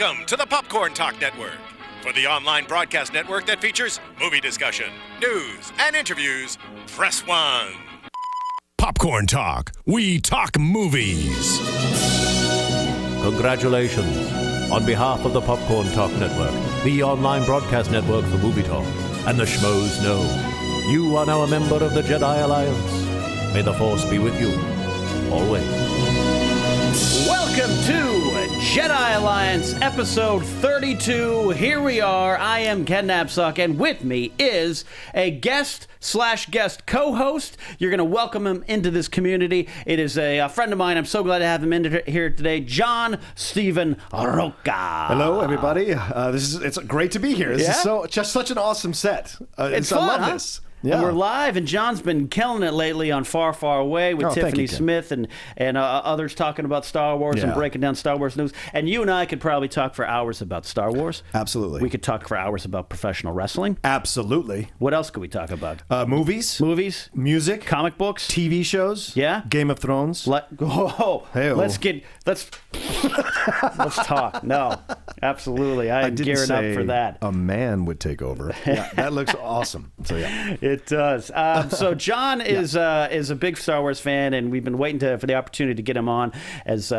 Welcome to the Popcorn Talk Network, for the online broadcast network that features movie discussion, news, and interviews. Press 1. Popcorn Talk. We talk movies. Congratulations. On behalf of the Popcorn Talk Network, the online broadcast network for movie talk, and the Schmoes Know, you are now a member of the Jedi Alliance. May the Force be with you, always. Welcome to Jedi Alliance episode 32. Here we are. I am Ken Napzok, and with me is a guest co-host. You're going to welcome him into this community. It is a friend of mine. I'm so glad to have him in here today, John Stephen Rocha. Hello, everybody. It's great to be here. This is just such an awesome set. It's fun, I love this. Yeah. And we're live, and John's been killing it lately on Far, Far Away with Tiffany Smith and others talking about Star Wars and breaking down Star Wars news. And you and I could probably talk for hours about Star Wars. Absolutely. We could talk for hours about professional wrestling. Absolutely. What else could we talk about? Movies. Music. Comic books. TV shows. Yeah. Game of Thrones. Let's talk. No, absolutely. I am gearing up for that. A man would take over. Yeah, that looks awesome. So yeah. It does. So John is a big Star Wars fan, and we've been waiting for the opportunity to get him on as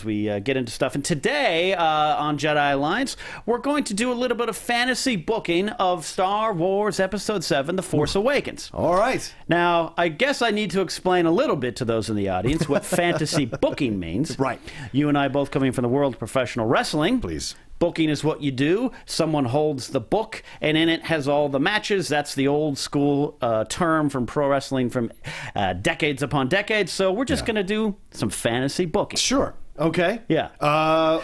we get into stuff. And today on Jedi Alliance, we're going to do a little bit of fantasy booking of Star Wars Episode 7, The Force Awakens. All right. Now, I guess I need to explain a little bit to those in the audience what fantasy booking means. Right. You and I both coming from the world of professional wrestling. Please. Booking is what you do. Someone holds the book, and in it has all the matches. That's the old school term from pro wrestling from decades upon decades. So we're just going to do some fantasy booking. Sure. Okay. Yeah.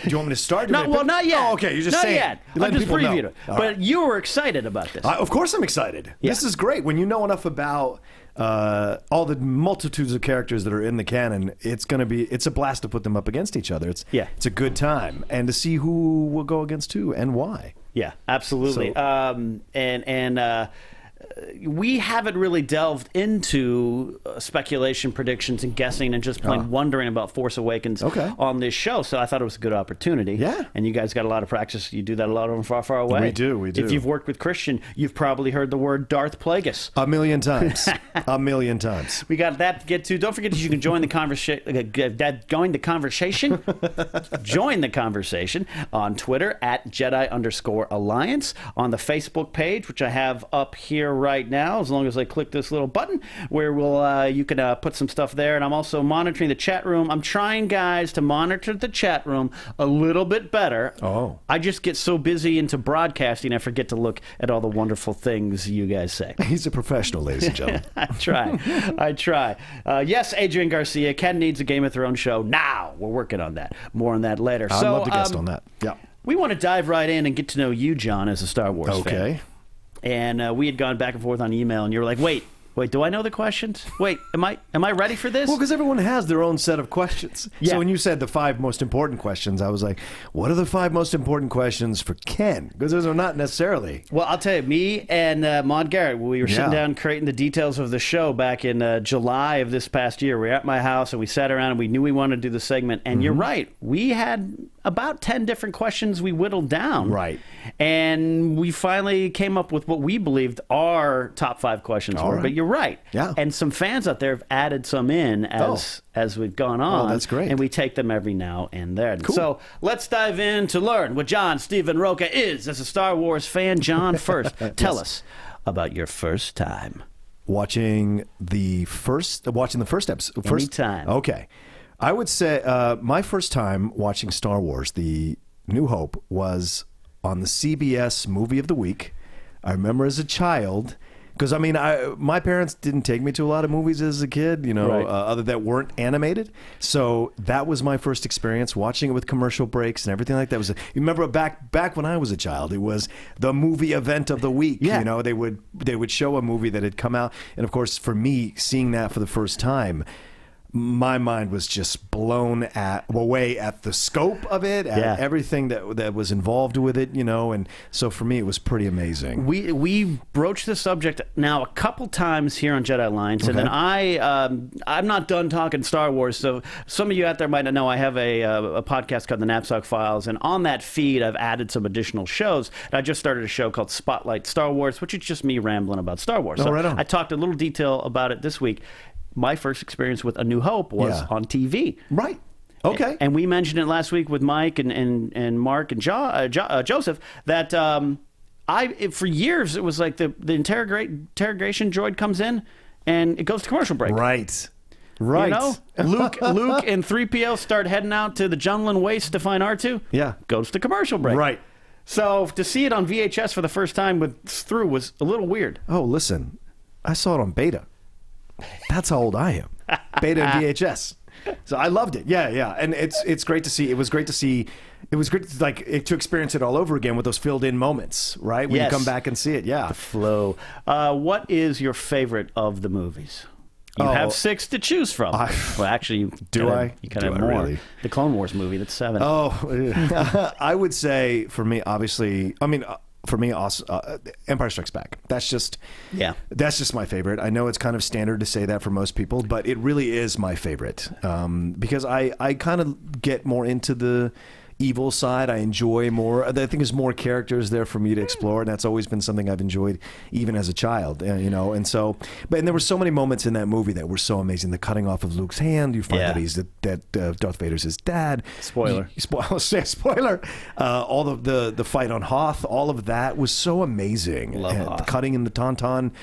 Do you want me to start? Not yet. Oh, okay. You're just not saying. Yet. I'm just previewing it. But right. You were excited about this. Of course I'm excited. Yeah. This is great. When you know enough about all the multitudes of characters that are in the canon, it's a blast to put them up against each other. It's a good time, and to see who will go against who and why. Yeah, absolutely. So, we haven't really delved into speculation, predictions, and guessing, and just plain wondering about Force Awakens on this show. So I thought it was a good opportunity. Yeah. And you guys got a lot of practice. You do that a lot on Far, Far Away. We do. If you've worked with Christian, you've probably heard the word Darth Plagueis. A million times. A million times. We got that to get to. Don't forget that you can join the conversation. Join the conversation on Twitter at Jedi_Alliance, on the Facebook page, which I have up here right now, as long as I click this little button where you can put some stuff there. And I'm also monitoring the chat room. I'm trying, guys, to monitor the chat room a little bit better. Oh. I just get so busy into broadcasting, I forget to look at all the wonderful things you guys say. He's a professional, ladies and gentlemen. I try. Yes, Adrian Garcia, Ken needs a Game of Thrones show now. We're working on that. More on that later. I'd love to guest on that. Yeah. We want to dive right in and get to know you, John, as a Star Wars fan. Okay. And we had gone back and forth on email, and you were like, wait, do I know the questions? Wait, am I ready for this? Well, because everyone has their own set of questions. Yeah. So when you said the 5 most important questions, I was like, what are the 5 most important questions for Ken? Because those are not necessarily. Well, I'll tell you, me and Maud Garrett, we were sitting down creating the details of the show back in July of this past year. We were at my house, and we sat around, and we knew we wanted to do the segment. And you're right. We had about 10 different questions we whittled down. Right. And we finally came up with what we believed our top 5 questions were. Right. But you're right. Yeah. And some fans out there have added some in as we've gone on. Oh, that's great. And we take them every now and then. Cool. So let's dive in to learn what John Stephen Rocha is as a Star Wars fan. John, first, tell us about your first time. Watching the first episode. Anytime. Okay. I would say my first time watching Star Wars, The New Hope, was on the CBS Movie of the Week. I remember as a child, because my parents didn't take me to a lot of movies as a kid, other that weren't animated. So that was my first experience watching it with commercial breaks and everything like that. You remember back when I was a child, it was the movie event of the week. Yeah. They would show a movie that had come out, and of course, for me, seeing that for the first time, my mind was just blown away at the scope of it, at everything that was involved with it, and so for me it was pretty amazing. We broached the subject now a couple times here on Jedi Alliance, and then I'm not done talking Star Wars, so some of you out there might not know I have a podcast called the Napzok Files, and on that feed I've added some additional shows. And I just started a show called Spotlight Star Wars, which is just me rambling about Star Wars. So right on. I talked a little detail about it this week. My first experience with A New Hope was on TV. Right. Okay. And we mentioned it last week with Mike and Mark and Joseph that for years it was like the interrogation droid comes in and it goes to commercial break. Right. Luke and 3PO start heading out to the Junlin Waste to find R2. Yeah. Goes to commercial break. Right. So to see it on VHS for the first time through was a little weird. Oh, listen, I saw it on beta. That's how old I am. Beta and VHS. So I loved it. Yeah. And it's great to see. It was great to see. It was great to experience it all over again with those filled in moments, right? When you come back and see it. Yeah. The flow. What is your favorite of the movies? You have 6 to choose from. Well, actually, you kind of have more. Really? The Clone Wars movie, that's 7. Oh, I would say for me, obviously, for me, Empire Strikes Back. That's just my favorite. I know it's kind of standard to say that for most people, but it really is my favorite because I kind of get more into the evil side. I enjoy more. I think there's more characters there for me to explore, and that's always been something I've enjoyed even as a child. And so, and there were so many moments in that movie that were so amazing. The cutting off of Luke's hand. You find that Darth Vader's his dad. Spoiler. Spoiler. All the fight on Hoth. All of that was so amazing. Love Hoth. Cutting in the Tauntaun.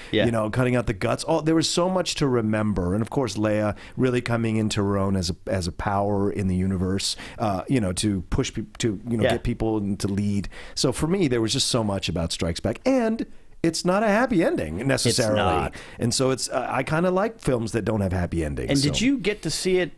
Cutting out the guts. There was so much to remember, and of course Leia really coming into her own as a power in the universe. To push get people to lead. So for me, there was just so much about Strikes Back, and it's not a happy ending necessarily. It's not. And so it's I kind of like films that don't have happy endings. And did you get to see it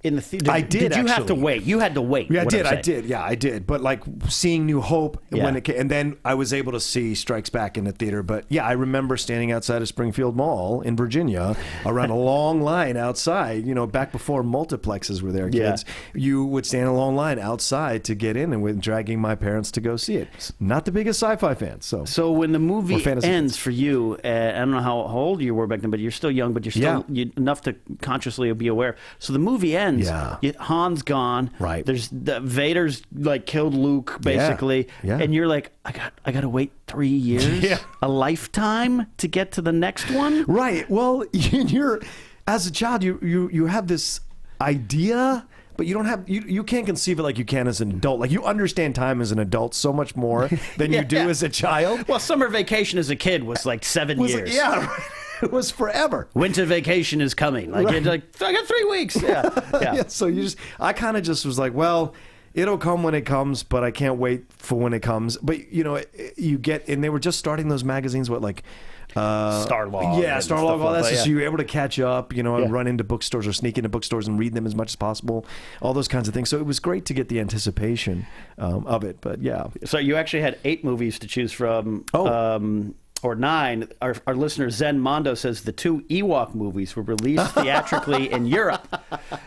in the theater? I did. Did you have to wait? You had to wait. Yeah, I did. Yeah, I did. But like seeing New Hope when it came, and then I was able to see Strikes Back in the theater. But yeah, I remember standing outside of Springfield Mall in Virginia around a long line outside. Back before multiplexes were there, kids. You would stand in a long line outside to get in, and with dragging my parents to go see it. Not the biggest sci-fi fan. So when the movie ends for you, I don't know how old you were back then, but you're still young, but you're still enough to consciously be aware. So the movie ends. Yeah. Han's gone. Right. There's Vader's killed Luke basically. Yeah. And you're like, I got to wait 3 years, a lifetime to get to the next one. Right. Well, you're as a child, you have this idea, but you don't have you can't conceive it like you can as an adult. Like you understand time as an adult so much more than you do as a child. Well, summer vacation as a kid was like 7 years. Right. It was forever. Winter vacation is coming. I got 3 weeks. Yeah. So I kind of just was like, well, it'll come when it comes, but I can't wait for when it comes. But you get, and they were just starting those magazines. Starlog. Yeah, Starlog. All that stuff. So you were able to catch up. And run into bookstores or sneak into bookstores and read them as much as possible. All those kinds of things. So it was great to get the anticipation of it. But yeah. So you actually had 8 movies to choose from. Or 9. Our listener Zen Mondo says the 2 Ewok movies were released theatrically in Europe.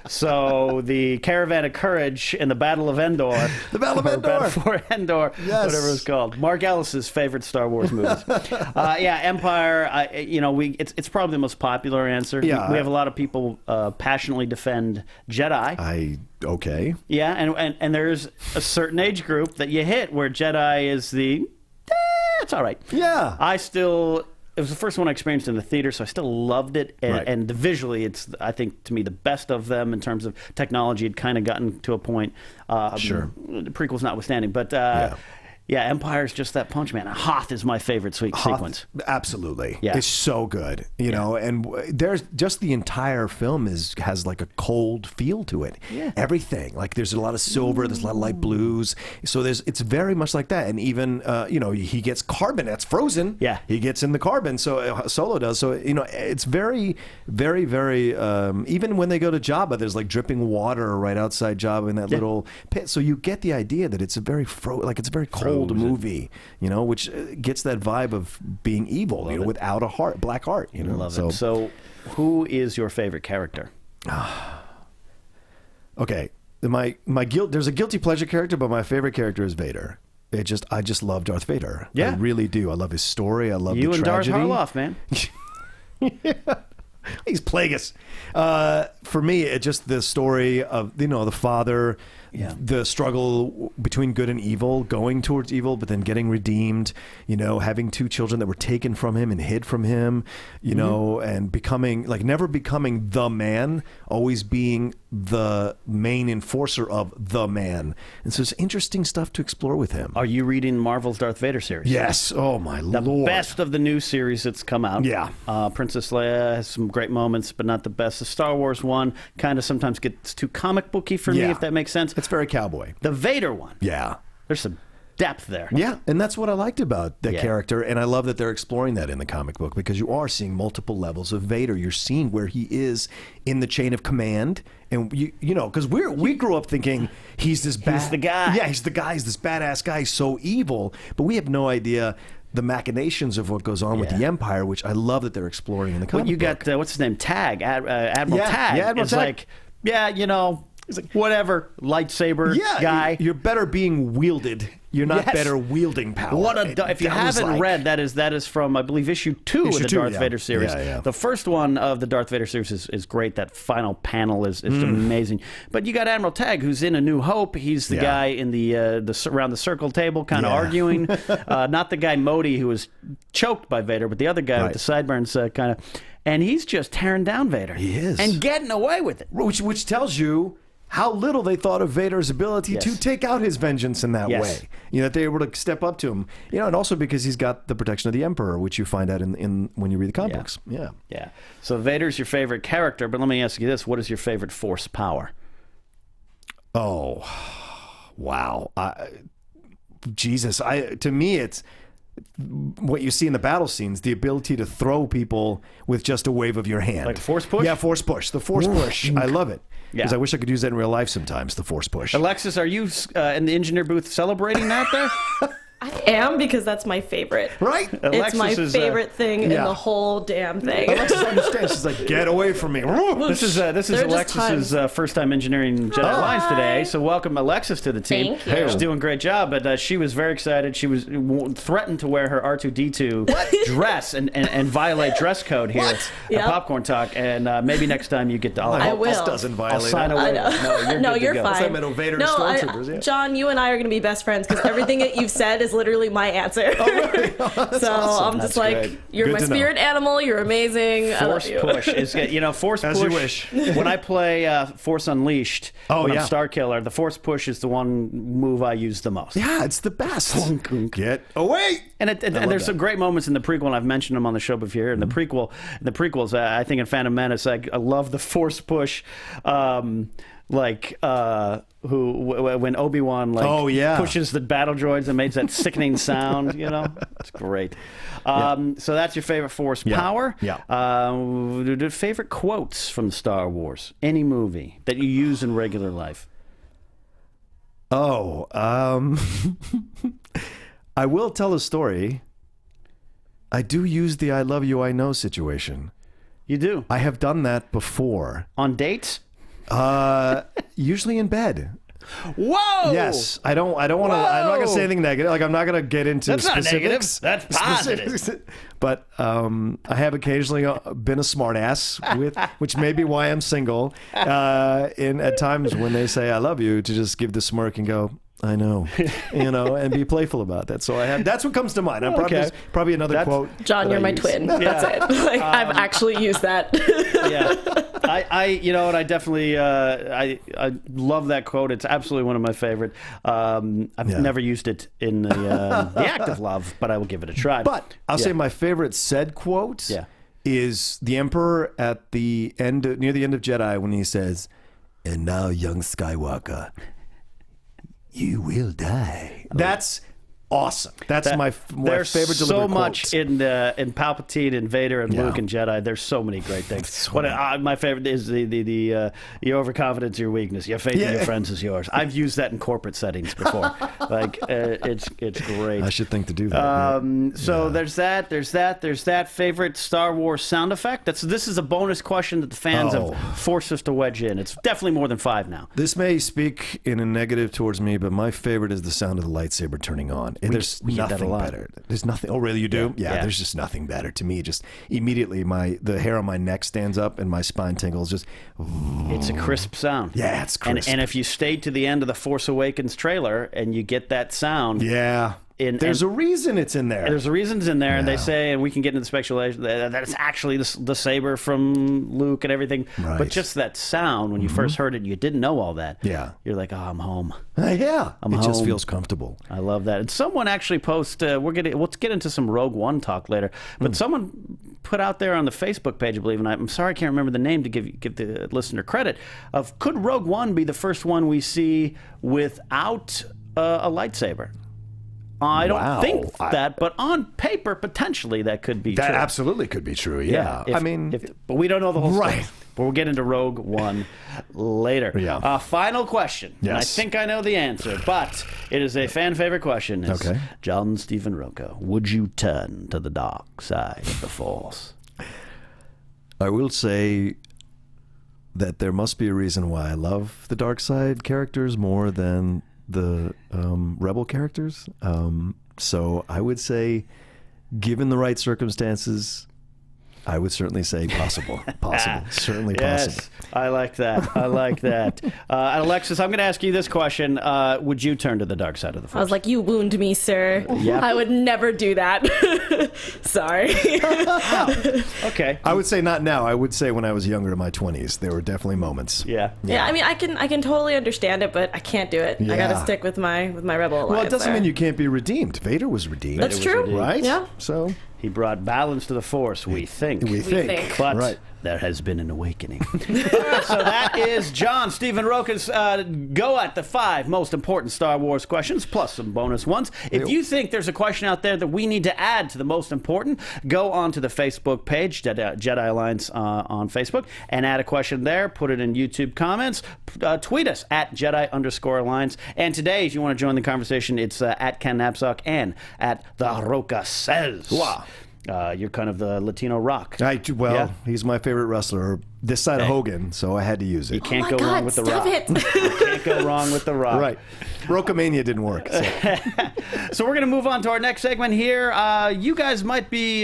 So the Caravan of Courage and the Battle of Endor. The Battle of Endor. Battle for Endor. Yes. Whatever it's called. Mark Ellis's favorite Star Wars movies. Empire. It's probably the most popular answer. Yeah. We have a lot of people passionately defend Jedi. Okay. Yeah, and there's a certain age group that you hit where Jedi is it's all right. Yeah. It was the first one I experienced in the theater, so I still loved it. And visually, it's, I think, to me, the best of them in terms of technology. Had kind of gotten to a point. Sure. The prequels notwithstanding. But Empire's just that punch, man. Hoth is my favorite sequence. Absolutely. Yeah. It's so good. And there's just the entire film has like a cold feel to it. Yeah. Everything. Like there's a lot of silver, there's a lot of light blues. So it's very much like that. And even, he gets carbon. That's frozen. Yeah. He gets in the carbon. So Solo does. So, it's very, very, very, even when they go to Jabba, there's like dripping water right outside Jabba in that little pit. So you get the idea that it's a very, it's a very cold movie, which gets that vibe of being evil, without a black heart. Love it. So, who is your favorite character? Okay, my guilt. There's a guilty pleasure character, but my favorite character is Vader. I just love Darth Vader. Yeah. I really do. I love his story. I love You the and Darth tragedy. Harloff, man. He's Plagueis. For me, it's just the story of the father, the struggle between good and evil, going towards evil, but then getting redeemed. Having two children that were taken from him and hid from him. And becoming never becoming the man, always being the main enforcer of the man. And so it's interesting stuff to explore with him. Are you reading Marvel's Darth Vader series? Yes. Oh my The lord. best of the new series that's come out. Yeah. Princess Leia has some great moments, but not the best. The Star Wars one kind of sometimes gets too comic booky for me, Yeah. if that makes sense. It's very cowboy. The Vader one. Yeah. There's some depth there. Yeah, and that's what I liked about that Yeah. character, and I love that they're exploring that in the comic book because you are seeing multiple levels of Vader. You're seeing where he is in the chain of command, and because we grew up thinking he's this bad, He's the guy. Yeah, he's the guy. He's this badass guy, so evil, but we have no idea the machinations of what goes on with the Empire, which I love that they're exploring in the comic Well, you book. got what's his name? Tag Admiral Yeah, Tag. yeah, Admiral is Tag. He's like whatever lightsaber guy. You're better being wielded. You're not Yes. better wielding power. If you That was haven't read, that is from I believe issue 2 of the Issue 2, Darth yeah. Vader series. Yeah, yeah. The first one of the Darth Vader series is great. That final panel is amazing. But you got Admiral Tag, who's in A New Hope. He's the guy in the around the circle table, kind of arguing. Not the guy Modi who was choked by Vader, but the other guy with the sideburns, kind of. And he's just tearing down Vader. He is, and getting away with it. Which tells you how little they thought of Vader's ability to take out his vengeance in that way. That they were able to step up to him. And also because he's got the protection of the Emperor, which you find out in when you read the comic books. Yeah. Yeah. So Vader's your favorite character, but let me ask you this: what is your favorite Force power? Oh, wow. Jesus. To me, it's what you see in the battle scenes, the ability to throw people with just a wave of your hand. Like a Force push? Yeah, Force push. The Force push. I love it. Because Yeah. I wish I could use that in real life sometimes, the Force push. Alexis, are you in the engineer booth celebrating that there? I am, because that's my favorite. Right? It's my is, favorite thing in yeah. the whole damn thing. Alexis understands. She's like, get away from me. This is They're just Alexis's first time engineering Jedi Alliance today. So welcome Alexis to the team. Thank you. She's doing a great job, but she was very excited. She was threatened to wear her R2D2 dress and violate dress code here at Yep. Popcorn Talk. And maybe next time you get to. I will. This doesn't I'll violate sign it. away. I know. No, you're No, good to you're go. fine. I meant Vader and Stormtroopers, yeah. John, you and I are going to be best friends because everything that you've said is literally my answer. So I'm just That's like, great. you're Good my to know. spirit animal. You're amazing. I love Force you. push is Force As push. you wish. When I play Force Unleashed, Oh, when yeah. I'm Star Killer, the Force push is the one move I use the most. Yeah, it's the best. Get away. And there's some great moments in the prequel, and I've mentioned them on the show before. In the prequels, I think in Phantom Menace, I love the Force push. When Obi-Wan pushes the battle droids and makes that sickening sound, it's great. So that's your favorite Force power. Yeah. Favorite quotes from Star Wars, any movie that you use in regular life. Oh, I will tell a story. I do use the "I love you, I know" situation. You do I have done that before. on dates. Usually in bed. Whoa! Yes, I don't want to. I'm not gonna say anything negative. Like I'm not gonna get into That's not negative. specifics. That's positive. Specifics. But I have occasionally been a smartass with, which may be why I'm single. At times when they say "I love you," to just give the smirk and go, "I know," and be playful about that. So that's what comes to mind. I'm probably another quote. John, that you're I my use. twin. That's it. Like, I've actually used that. Yeah, I definitely I love that quote. It's absolutely one of my favorite. I've never used it in the act of love, but I will give it a try. But I'll say my favorite said quote is the Emperor at the end, near the end of Jedi, when he says, "And now, young Skywalker, you will die." That's awesome. That's my favorite There's delivered so quotes. much in Palpatine and Vader and Yeah. Luke and Jedi. There's so many great things. Sweet. My favorite is the your overconfidence is your weakness. Your faith in your friends is yours. I've used that in corporate settings before. It's great. I should think to do that. So there's that favorite Star Wars sound effect. This is a bonus question that the fans have forced us to wedge in. It's definitely more than 5 now. This may speak in a negative towards me, but my favorite is the sound of the lightsaber turning on. There's we get that a nothing lot. better. There's nothing. Oh, really? You do? Yeah. There's just nothing better to me. Just immediately, the hair on my neck stands up and my spine tingles. Just It's a crisp sound. Yeah, it's crisp. And if you stay to the end of the Force Awakens trailer and you get that sound, yeah. There's a reason it's in there. There's reasons in there, and they say, and we can get into the speculation that it's actually the saber from Luke and everything. Right. But just that sound when you first heard it, you didn't know all that. Yeah. You're like, oh, I'm home. Yeah. I'm it home. just feels comfortable. I love that. And someone actually posted. Let's get into some Rogue One talk later. But someone put out there on the Facebook page, I believe, and I'm sorry I can't remember the name to give the listener credit. Of could Rogue One be the first one we see without a lightsaber? I don't think that, but on paper, potentially that could be That true. absolutely could be true. Yeah. But we don't know the whole story. Right. But we'll get into Rogue One later. Yeah. Final question. Yes. And I think I know the answer, but it is a fan favorite question. It's, Okay. John Stephen Rocha, would you turn to the dark side of the Force? I will say that there must be a reason why I love the dark side characters more than the rebel characters. So I would say, given the right circumstances, I would certainly say possible. Certainly possible. Yes, I like that. I like that. Alexis, I'm going to ask you this question. Would you turn to the dark side of the Force? I was like, you wound me, sir. Yep. I would never do that. Sorry. Okay. I would say not now. I would say when I was younger, in my 20s, there were definitely moments. Yeah. Yeah, I mean, I can totally understand it, but I can't do it. Yeah. I got to stick with my Rebel Alliance. Well, it doesn't there. mean you can't be redeemed. Vader was redeemed. That's true. Right? Yeah. So He brought balance to the Force, we think. we think. But Right. there has been an awakening. All right, so that is John Stephen Rocha's go at the 5 most important Star Wars questions, plus some bonus ones. If you think there's a question out there that we need to add to the most important, go on to the Facebook page, Jedi Alliance on Facebook, and add a question there. Put it in YouTube comments. Tweet us at Jedi_Alliance. And today, if you want to join the conversation, it's at Ken Napzok and at The Rocha Says. Wow. You're kind of the Latino rock. He's my favorite wrestler. This side of Hogan, so I had to use it. You can't Oh my go God, wrong with the stop rock. it. You can't go wrong with the rock. Right. Rocamania didn't work. So. So we're going to move on to our next segment here. You guys might be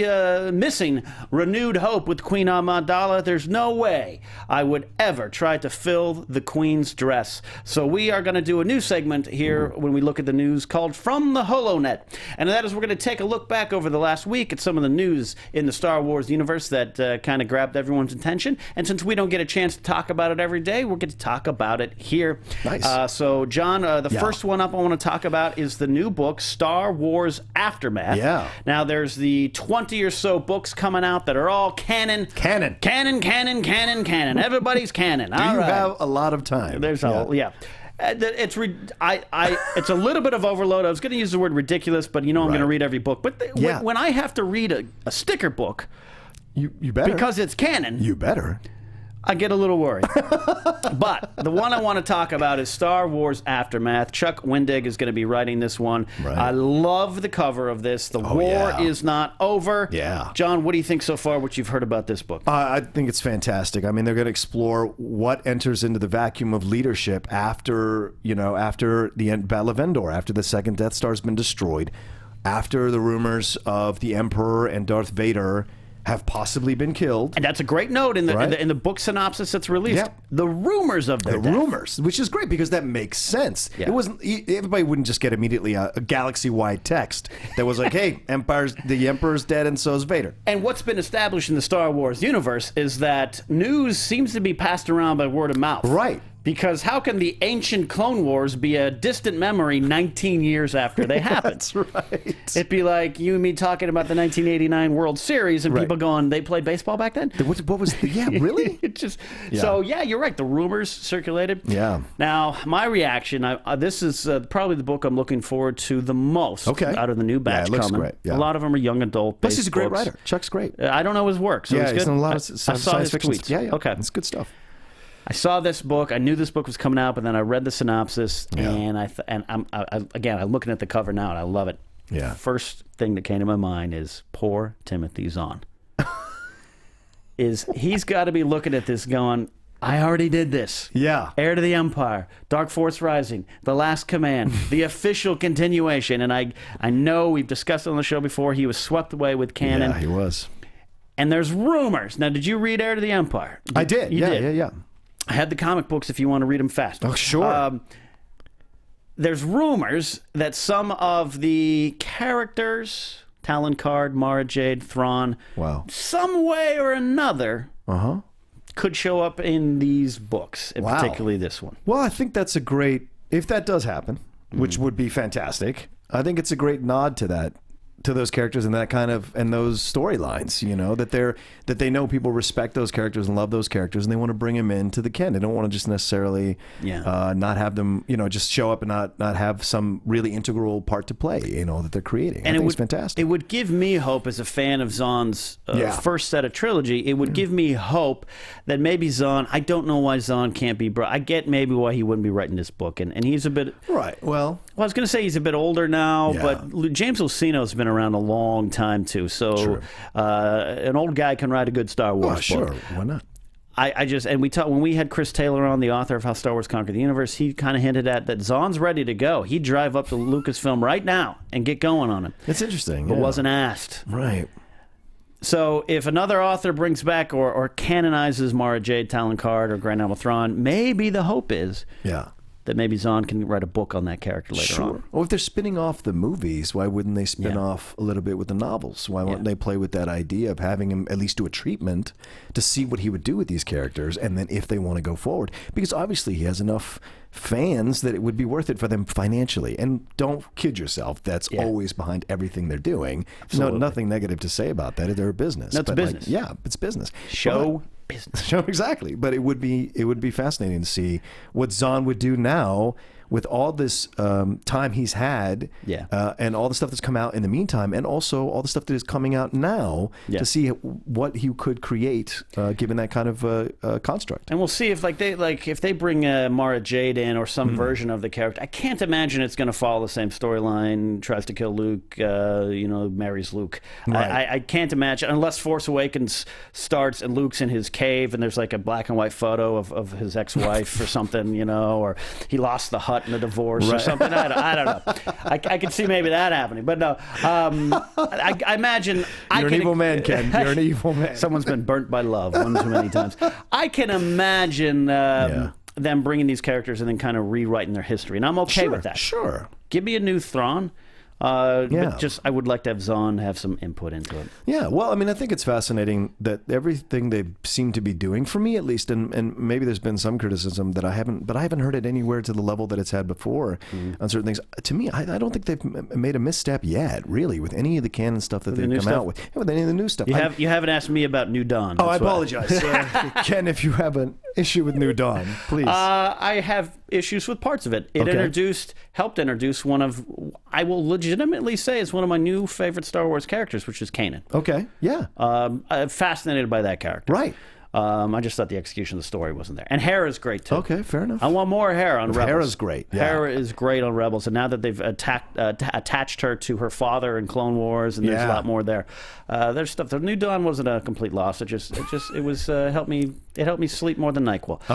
missing renewed hope with Queen Amidala. There's no way I would ever try to fill the Queen's dress. So we are going to do a new segment here when we look at the news called From the HoloNet. And that is we're going to take a look back over the last week at some of the news in the Star Wars universe that kind of grabbed everyone's attention. And since we don't get a chance to talk about it every day, we're going to talk about it here. Nice. So, John, the first one up I want to talk about is the new book, Star Wars Aftermath. Yeah. Now, there's the 20 or so books coming out that are all canon. Canon. Everybody's canon. Do you have a lot of time? There's it's a little bit of overload. I was going to use the word ridiculous, but I'm going to read every book. But when I have to read a sticker book, You better. because it's canon, You better. I get a little worried. But the one I want to talk about is Star Wars Aftermath. Chuck Wendig is going to be writing this one. Right. I love the cover of this. The war is not over. Yeah. John, what do you think so far, what you've heard about this book? I think it's fantastic. I mean, they're going to explore what enters into the vacuum of leadership after the Battle of Endor, after the second Death Star's been destroyed, after the rumors of the Emperor and Darth Vader have possibly been killed. And that's a great note in the book synopsis that's released. Yeah. The rumors of their The death. rumors, which is great because that makes sense. Yeah. It wasn't everybody wouldn't just get immediately a galaxy-wide text that was like, "Hey, the Emperor's dead, and so is Vader." And what's been established in the Star Wars universe is that news seems to be passed around by word of mouth. Right. Because how can the ancient Clone Wars be a distant memory 19 years after they happened? That's right. It'd be like you and me talking about the 1989 World Series and Right. people going, they played baseball back then? What was? Yeah, really? It just Yeah. So, yeah, you're right. The rumors circulated. Yeah. Now, my reaction, this is probably the book I'm looking forward to the most out of the new batch it looks coming. great. Yeah. A lot of them are young adult Plus, based he's a great books. writer. Chuck's great. I don't know his work, so Yeah, it's good. he's done a lot of I saw science his fiction. tweets. Yeah. Okay. It's good stuff. I saw this book. I knew this book was coming out, but then I read the synopsis, and I'm looking at the cover now, and I love it. Yeah. First thing that came to my mind is poor Timothy Zahn. He's got to be looking at this going, I already did this. Yeah. Heir to the Empire, Dark Force Rising, The Last Command, the official continuation, and I know we've discussed it on the show before. He was swept away with canon. Yeah, he was. And there's rumors. Now, did you read Heir to the Empire? I did. You did. Yeah. I had the comic books if you want to read them fast. Oh, sure. There's rumors that some of the characters, Talon Card, Mara Jade, Thrawn, Wow. some way or another, could show up in these books, and Wow. particularly this one. Well, I think that's a great. If that does happen, which would be fantastic, I think it's a great nod to that, to those characters and that kind of and those storylines. You know that they know people respect those characters and love those characters, and they want to bring them into the canon. They don't want to just necessarily not have them, just show up and not have some really integral part to play. That they're creating. And I think it's fantastic. It would give me hope as a fan of Zahn's first set of trilogy. It would give me hope that maybe Zahn. I don't know why Zahn can't be. I get maybe why he wouldn't be writing this book, and he's a bit right. Well, I was going to say he's a bit older now, Yeah. but James Luceno's been around a long time too. So an old guy can write a good Star Wars book. sure. Why not? And we talked when we had Chris Taylor on, the author of How Star Wars Conquered the Universe. He kind of hinted at that Zahn's ready to go. He'd drive up to Lucasfilm right now and get going on him. It's interesting, but wasn't asked. Right. So if another author brings back or canonizes Mara Jade, Talon Card, or Grand Admiral Thrawn, maybe the hope is that maybe Zahn can write a book on that character later on. Or if they're spinning off the movies, why wouldn't they spin off a little bit with the novels? Why wouldn't they play with that idea of having him at least do a treatment to see what he would do with these characters, and then if they want to go forward? Because obviously he has enough fans that it would be worth it for them financially. And don't kid yourself, that's always behind everything they're doing. Absolutely. Nothing negative to say about that. They're a business. That's business. It's business. Show business. Show exactly, but it would be fascinating to see what Zahn would do now with all this time he's had, and all the stuff that's come out in the meantime, and also all the stuff that is coming out now, to see what he could create given that kind of construct. And we'll see if if they bring Mara Jade in or some version of the character. I can't imagine it's going to follow the same storyline. Tries to kill Luke, marries Luke. Right. I can't imagine unless Force Awakens starts and Luke's in his cave and there's like a black and white photo of his ex-wife or something, or he lost the hut in a divorce or something. I don't know. I can see maybe that happening, but no. I imagine You're an evil man, Ken. You're an evil man. Someone's been burnt by love one too many times. I can imagine them bringing these characters and then kind of rewriting their history, and I'm okay with that. Sure. Give me a new Thrawn. But just I would like to have Zahn have some input into it. Yeah, well, I mean, I think it's fascinating that everything they seem to be doing, for me at least, and maybe there's been some criticism that I haven't heard it anywhere to the level that it's had before on certain things. To me, I don't think they've made a misstep yet, really, with any of the canon stuff that they've come out with. Yeah, with any of the new stuff. You haven't asked me about New Dawn. Oh, I apologize. Ken, if you have an issue with New Dawn, please. I have issues with parts of it. It helped introduce one of, I will legitimately say, is one of my new favorite Star Wars characters, which is Kanan. Okay, yeah. I'm fascinated by that character. Right. I just thought the execution of the story wasn't there. And Hera's great, too. Okay, fair enough. I want more Hera on Rebels. Hera's great. Yeah. Hera is great on Rebels. And now that they've attached her to her father in Clone Wars, and there's a lot more there. There's stuff. The New Dawn wasn't a complete loss. It was helped me. It helped me sleep more than NyQuil.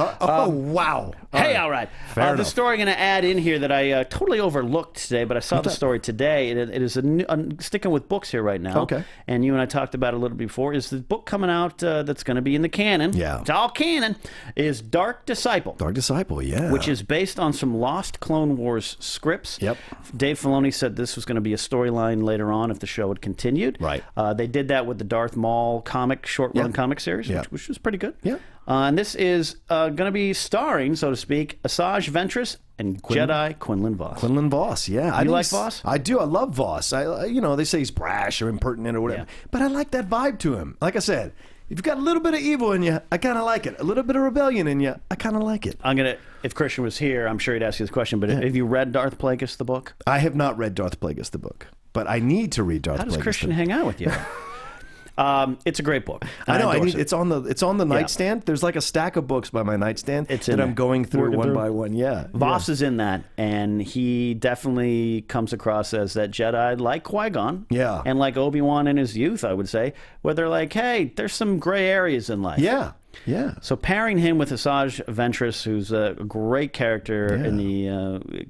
Wow. All right. The story I'm going to add in here that I totally overlooked today, but I saw the story today. It is sticking with books here right now. Okay. And you and I talked about it a little before. Is the book coming out that's going to be in the canon? canon. Yeah. It's all canon. Is Dark Disciple. Dark Disciple, yeah. Which is based on some lost Clone Wars scripts. Yep. Dave Filoni said this was going to be a storyline later on if the show had continued. Right. They did that with the Darth Maul short-run comic series, which was pretty good. Yeah. And this is going to be starring, so to speak, Asajj Ventress and Jedi Quinlan Vos. Quinlan Vos, yeah. You like Vos? I do. I love Vos. They say he's brash or impertinent or whatever, but I like that vibe to him. Like I said, if you've got a little bit of evil in you, I kind of like it. A little bit of rebellion in you, I kind of like it. If Christian was here, I'm sure he'd ask you this question, but have you read Darth Plagueis, the book? I have not read Darth Plagueis, the book, but I need to read Darth Plagueis. How does Christian hang out with you? It's a great book. I know. It's on the nightstand. There's like a stack of books by my nightstand that I'm going through one by one. Yeah, Vos is in that, and he definitely comes across as that Jedi, like Qui-Gon, and like Obi-Wan in his youth, I would say, where they're like, hey, there's some gray areas in life. Yeah. Yeah. So pairing him with Asajj Ventress, who's a great character in the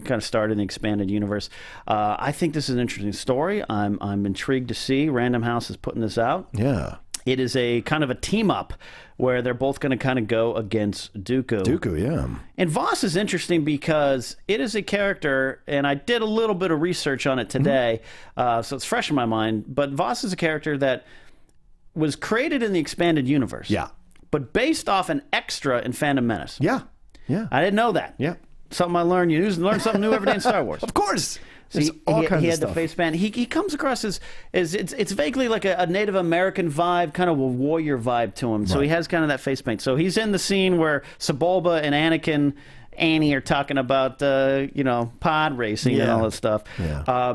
kind of started in the expanded universe, I think this is an interesting story. I'm intrigued to see. Random House is putting this out. Yeah. It is a kind of a team up where they're both going to kind of go against Dooku. Dooku, yeah. And Vos is interesting because it is a character, and I did a little bit of research on it today, so it's fresh in my mind. But Vos is a character that was created in the expanded universe. Yeah. But based off an extra in Phantom Menace. Yeah. Yeah. I didn't know that. Yeah. Something I learned. You learn something new every day in Star Wars. Of course. See, he had the face band. He comes across as it's vaguely like a Native American vibe, kind of a warrior vibe to him. So he has kind of that face paint. So he's in the scene where Sebulba and Annie are talking about pod racing and all that stuff. Yeah.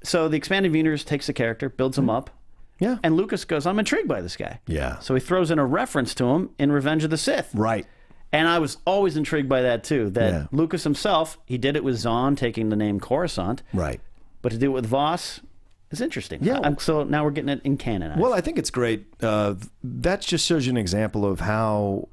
So the expanded universe takes the character, builds him up. Yeah. And Lucas goes, I'm intrigued by this guy. Yeah. So he throws in a reference to him in Revenge of the Sith. Right. And I was always intrigued by that, too. That Lucas himself, he did it with Zahn, taking the name Coruscant. Right. But to do it with Vos is interesting. Yeah. So now we're getting it in canon. Well, I think it's great. That just shows you an example of how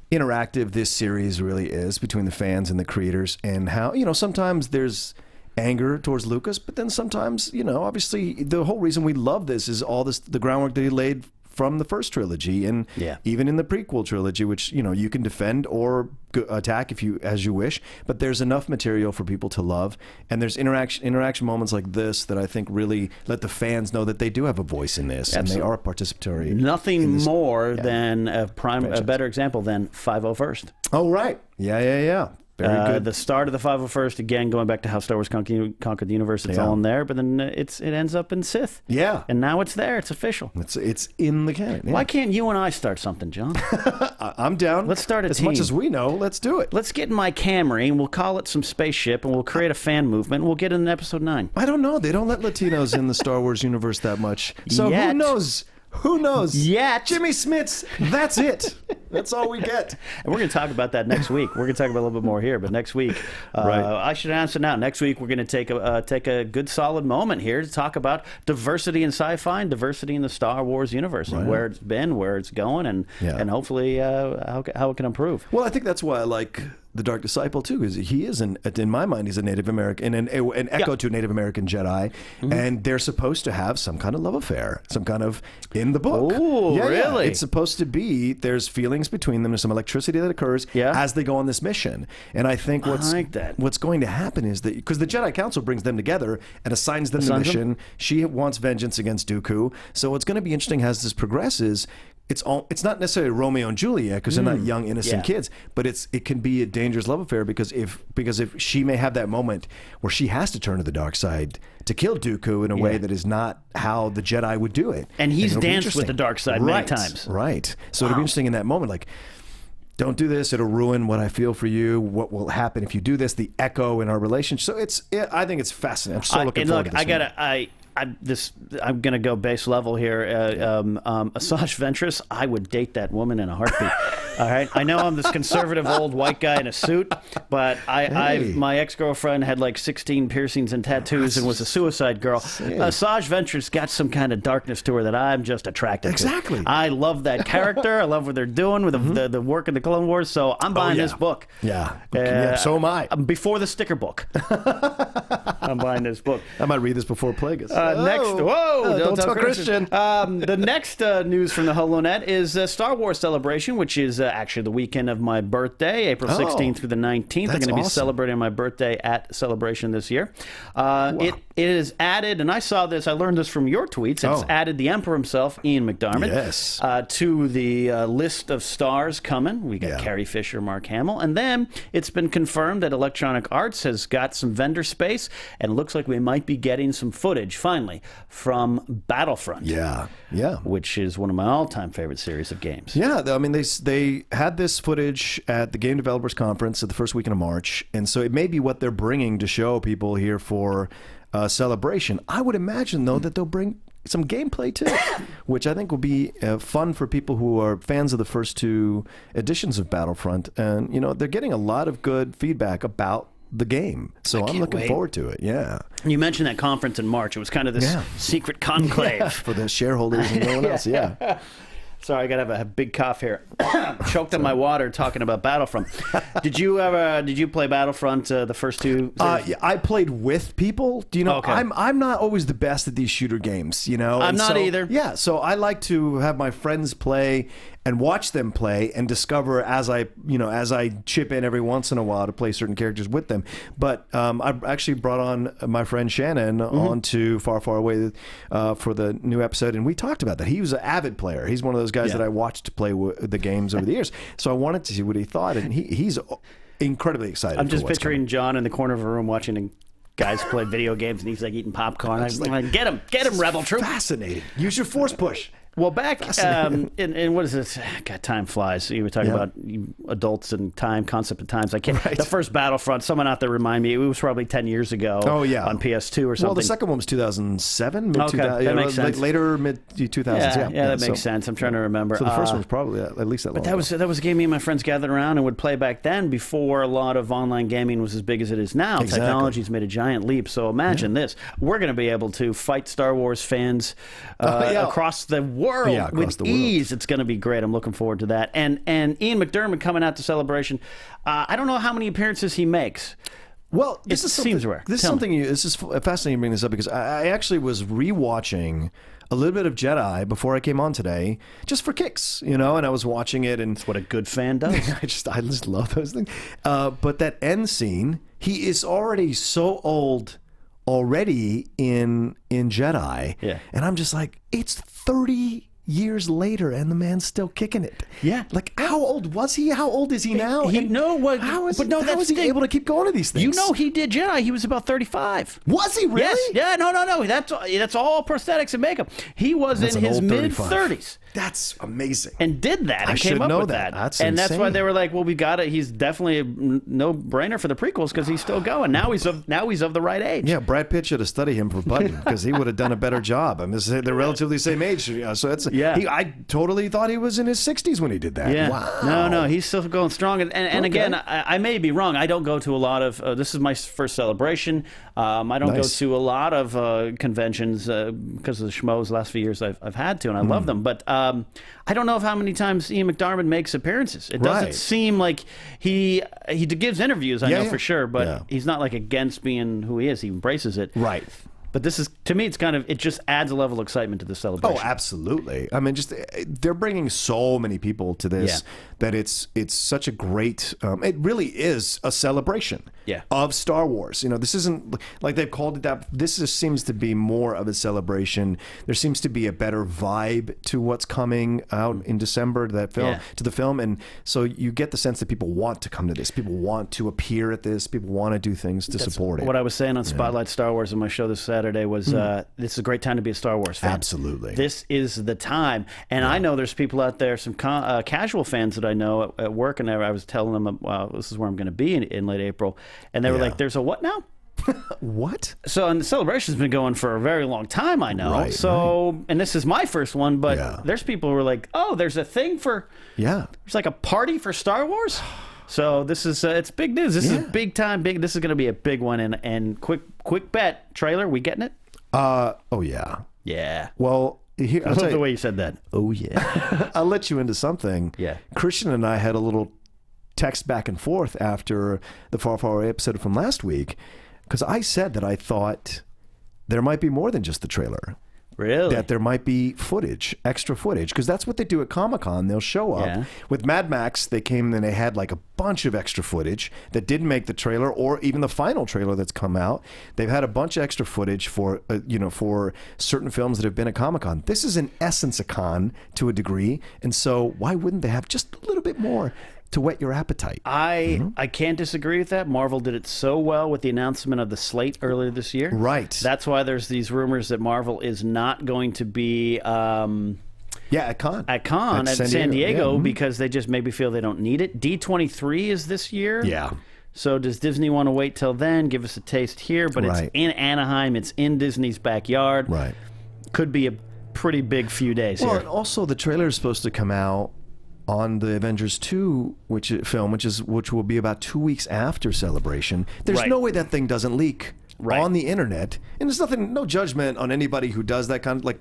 interactive this series really is between the fans and the creators, and how, sometimes there's anger towards Lucas, but then sometimes, obviously the whole reason we love this is all the groundwork that he laid from the first trilogy, and even in the prequel trilogy, which you can defend or attack as you wish, but there's enough material for people to love, and there's interaction moments like this that I think really let the fans know that they do have a voice in this. Absolutely. And they are participatory. Nothing more than a better example than 501st. Oh, right. Yeah. Very good. The start of the 501st, again, going back to how Star Wars conquered the universe, it's all in there, but then it ends up in Sith. Yeah. And now it's there. It's official. It's in the canon. Yeah. Why can't you and I start something, John? I'm down. Let's start a as team. Much as we know, let's do it. Let's get in my Camry, and we'll call it some spaceship, and we'll create a fan movement, and we'll get in episode 9. I don't know. They don't let Latinos in the Star Wars universe that much. So Yet. who knows? Who knows? Yet. Jimmy Smits, that's it. That's all we get. And we're going to talk about that next week. We're going to talk about a little bit more here, but next week, I should announce it now. Next week, we're going to take a good solid moment here to talk about diversity in sci-fi and diversity in the Star Wars universe, and where it's been, where it's going, and hopefully how it can improve. Well, I think that's why I like the Dark Disciple too, because he is in my mind, he's a Native American, an echo to a Native American Jedi, and they're supposed to have some kind of love affair, some kind of in the book. Oh, really? It's supposed to be. There's feelings between them. There's some electricity that occurs as they go on this mission, and I think what's going to happen is that because the Jedi Council brings them together and assigns them the mission, she wants vengeance against Dooku. So what's going to be interesting as this progresses. It's not necessarily Romeo and Juliet because they're not young innocent kids, but it can be a dangerous love affair because if she may have that moment where she has to turn to the dark side to kill Dooku in a way that is not how the Jedi would do it, and he's danced with the dark side many times, right? So it'll be interesting in that moment, like. Don't do this. It'll ruin what I feel for you. What will happen if you do this? The echo in our relationship. So I think it's fascinating. I'm so looking forward to this. I'm gonna go base level here. Asajj Ventress, I would date that woman in a heartbeat. All right, I know I'm this conservative old white guy in a suit, But my ex-girlfriend had like 16 piercings and tattoos and was a suicide girl. Saj Venture's got some kind of darkness to her that I'm just attracted to. Exactly. I love that character. I love what they're doing with the work in the Clone Wars. So I'm buying this book. Yeah. So am I. Before the sticker book. I'm buying this book. I might read this before Plagueis. Don't tell Christian. The next news from the HoloNet is Star Wars Celebration, which is actually the weekend of my birthday, April 16th through the 19th. I'm going to be celebrating my birthday at Celebration this year. It is added, and I saw this, I learned this from your tweets, it's added the Emperor himself, Ian McDiarmid, to the list of stars coming. We got Carrie Fisher, Mark Hamill, and then it's been confirmed that Electronic Arts has got some vendor space, and it looks like we might be getting some footage, finally, from Battlefront. Yeah. Which is one of my all-time favorite series of games. Yeah, I mean, they had this footage at the Game Developers Conference at the first weekend of March, and so it may be what they're bringing to show people here for Celebration. I would imagine, though, that they'll bring some gameplay too, which I think will be fun for people who are fans of the first two editions of Battlefront. And, you know, they're getting a lot of good feedback about the game. So I'm looking forward to it. Yeah. You mentioned that conference in March. It was kind of this secret conclave. For the shareholders and no one else. Yeah. Sorry, I gotta have a big cough here. Choked on my water talking about Battlefront. Did you play Battlefront the first two? I played with people. Do you know? Okay. I'm not always the best at these shooter games. You know, I'm not either. Yeah, so I like to have my friends play and watch them play and discover as I chip in every once in a while to play certain characters with them. But I actually brought on my friend Shannon onto Far, Far Away for the new episode, and we talked about that. He was an avid player. He's one of those guys that I watched play the games over the years. So I wanted to see what he thought, and he's incredibly excited. I'm just picturing John in the corner of a room watching guys play video games, and he's like eating popcorn. I'm like, get him, Rebel Troop. Fascinating. Use your force push. Well, back in what is it? God, time flies. You were talking about adults and time, concept of times. I can't. The first Battlefront. Someone out there remind me. It was probably 10 years ago. Oh yeah, on PS2 or something. Well, the second one was 2007, mid 2000. Okay, that makes sense. Later mid 2000s. Yeah, that makes sense. I'm trying to remember. So the first one was probably at least that long. But that was a game me and my friends gathered around and would play back then, before a lot of online gaming was as big as it is now. Exactly. Technology's made a giant leap. So imagine this: we're going to be able to fight Star Wars fans across the world with ease. It's going to be great. I'm looking forward to that. And Ian McDiarmid coming out to Celebration. I don't know how many appearances he makes. Well, this seems rare. This is fascinating to bring this up, because I actually was rewatching a little bit of Jedi before I came on today, just for kicks, you know, and I was watching it, and that's what a good fan does. I just love those things. But that end scene, he is already so old already in Jedi, and I'm just like, it's 30 years later, and the man's still kicking it. Yeah. Like, how old was he? How old is he now? How is he able to keep going to these things? You know, he did Jedi. He was about 35. Was he really? Yes. Yeah, no. That's all prosthetics and makeup. He was in his mid-30s. That's amazing. And did that. I came up know with that. That's and insane. that's why they were like, well, we got it. He's definitely a no-brainer for the prequels, because he's still going. Now he's of the right age. Yeah, Brad Pitt should have studied him for Button, because he would have done a better job. I mean, they're relatively the same age. So it's I totally thought he was in his 60s when he did that. Yeah. Wow. No, he's still going strong. And again, I may be wrong. I don't go to a lot of. This is my first Celebration. I don't go to a lot of conventions because of the Schmoes. Last few years I've had to, and I love them. But I don't know how many times Ian McDiarmid makes appearances. It doesn't seem like he gives interviews. I know for sure, but he's not like against being who he is. He embraces it. Right. But this is, to me, it just adds a level of excitement to the Celebration. Oh, absolutely. I mean, they're bringing so many people to this that it's such a great, it really is a celebration of Star Wars. You know, this isn't like they've called it that. This just seems to be more of a celebration. There seems to be a better vibe to what's coming out in December to the film. And so you get the sense that people want to come to this. People want to appear at this. People want to do things to support it. What I was saying on Spotlight Star Wars on my show this Saturday was this is a great time to be a Star Wars fan. Absolutely. This is the time. And I know there's people out there, some casual fans that I know at work, and I was telling them, this is where I'm going to be in late April. And they were like, there's a what now? What? So, and the celebration's been going for a very long time, I know. And this is my first one, but there's people who are like, oh, there's a thing for... Yeah. There's like a party for Star Wars? So this is it's big news. This is big time. This is going to be a big one. And quick bet trailer. We getting it? Oh yeah. Yeah. Well, here, I love the way you said that. Oh yeah. I'll let you into something. Yeah. Christian and I had a little text back and forth after the Far Away episode from last week, because I said that I thought there might be more than just the trailer. Really? That there might be footage, extra footage, because that's what they do at Comic-Con. They'll show up. Yeah. With Mad Max, they came and they had like a bunch of extra footage that didn't make the trailer or even the final trailer that's come out. They've had a bunch of extra footage for, for certain films that have been at Comic-Con. This is in essence a con to a degree, and so why wouldn't they have just a little bit more to whet your appetite? I can't disagree with that. Marvel did it so well with the announcement of the slate earlier this year. Right. That's why there's these rumors that Marvel is not going to be at Con. At San Diego because they just maybe feel they don't need it. D23 is this year. Yeah. So does Disney want to wait till then? Give us a taste here, but it's in Anaheim. It's in Disney's backyard. Right. Could be a pretty big few days well, here. And also the trailer is supposed to come out on the Avengers 2 which will be about 2 weeks after Celebration. There's no way that thing doesn't leak on the internet. And there's no judgment on anybody who does that kind of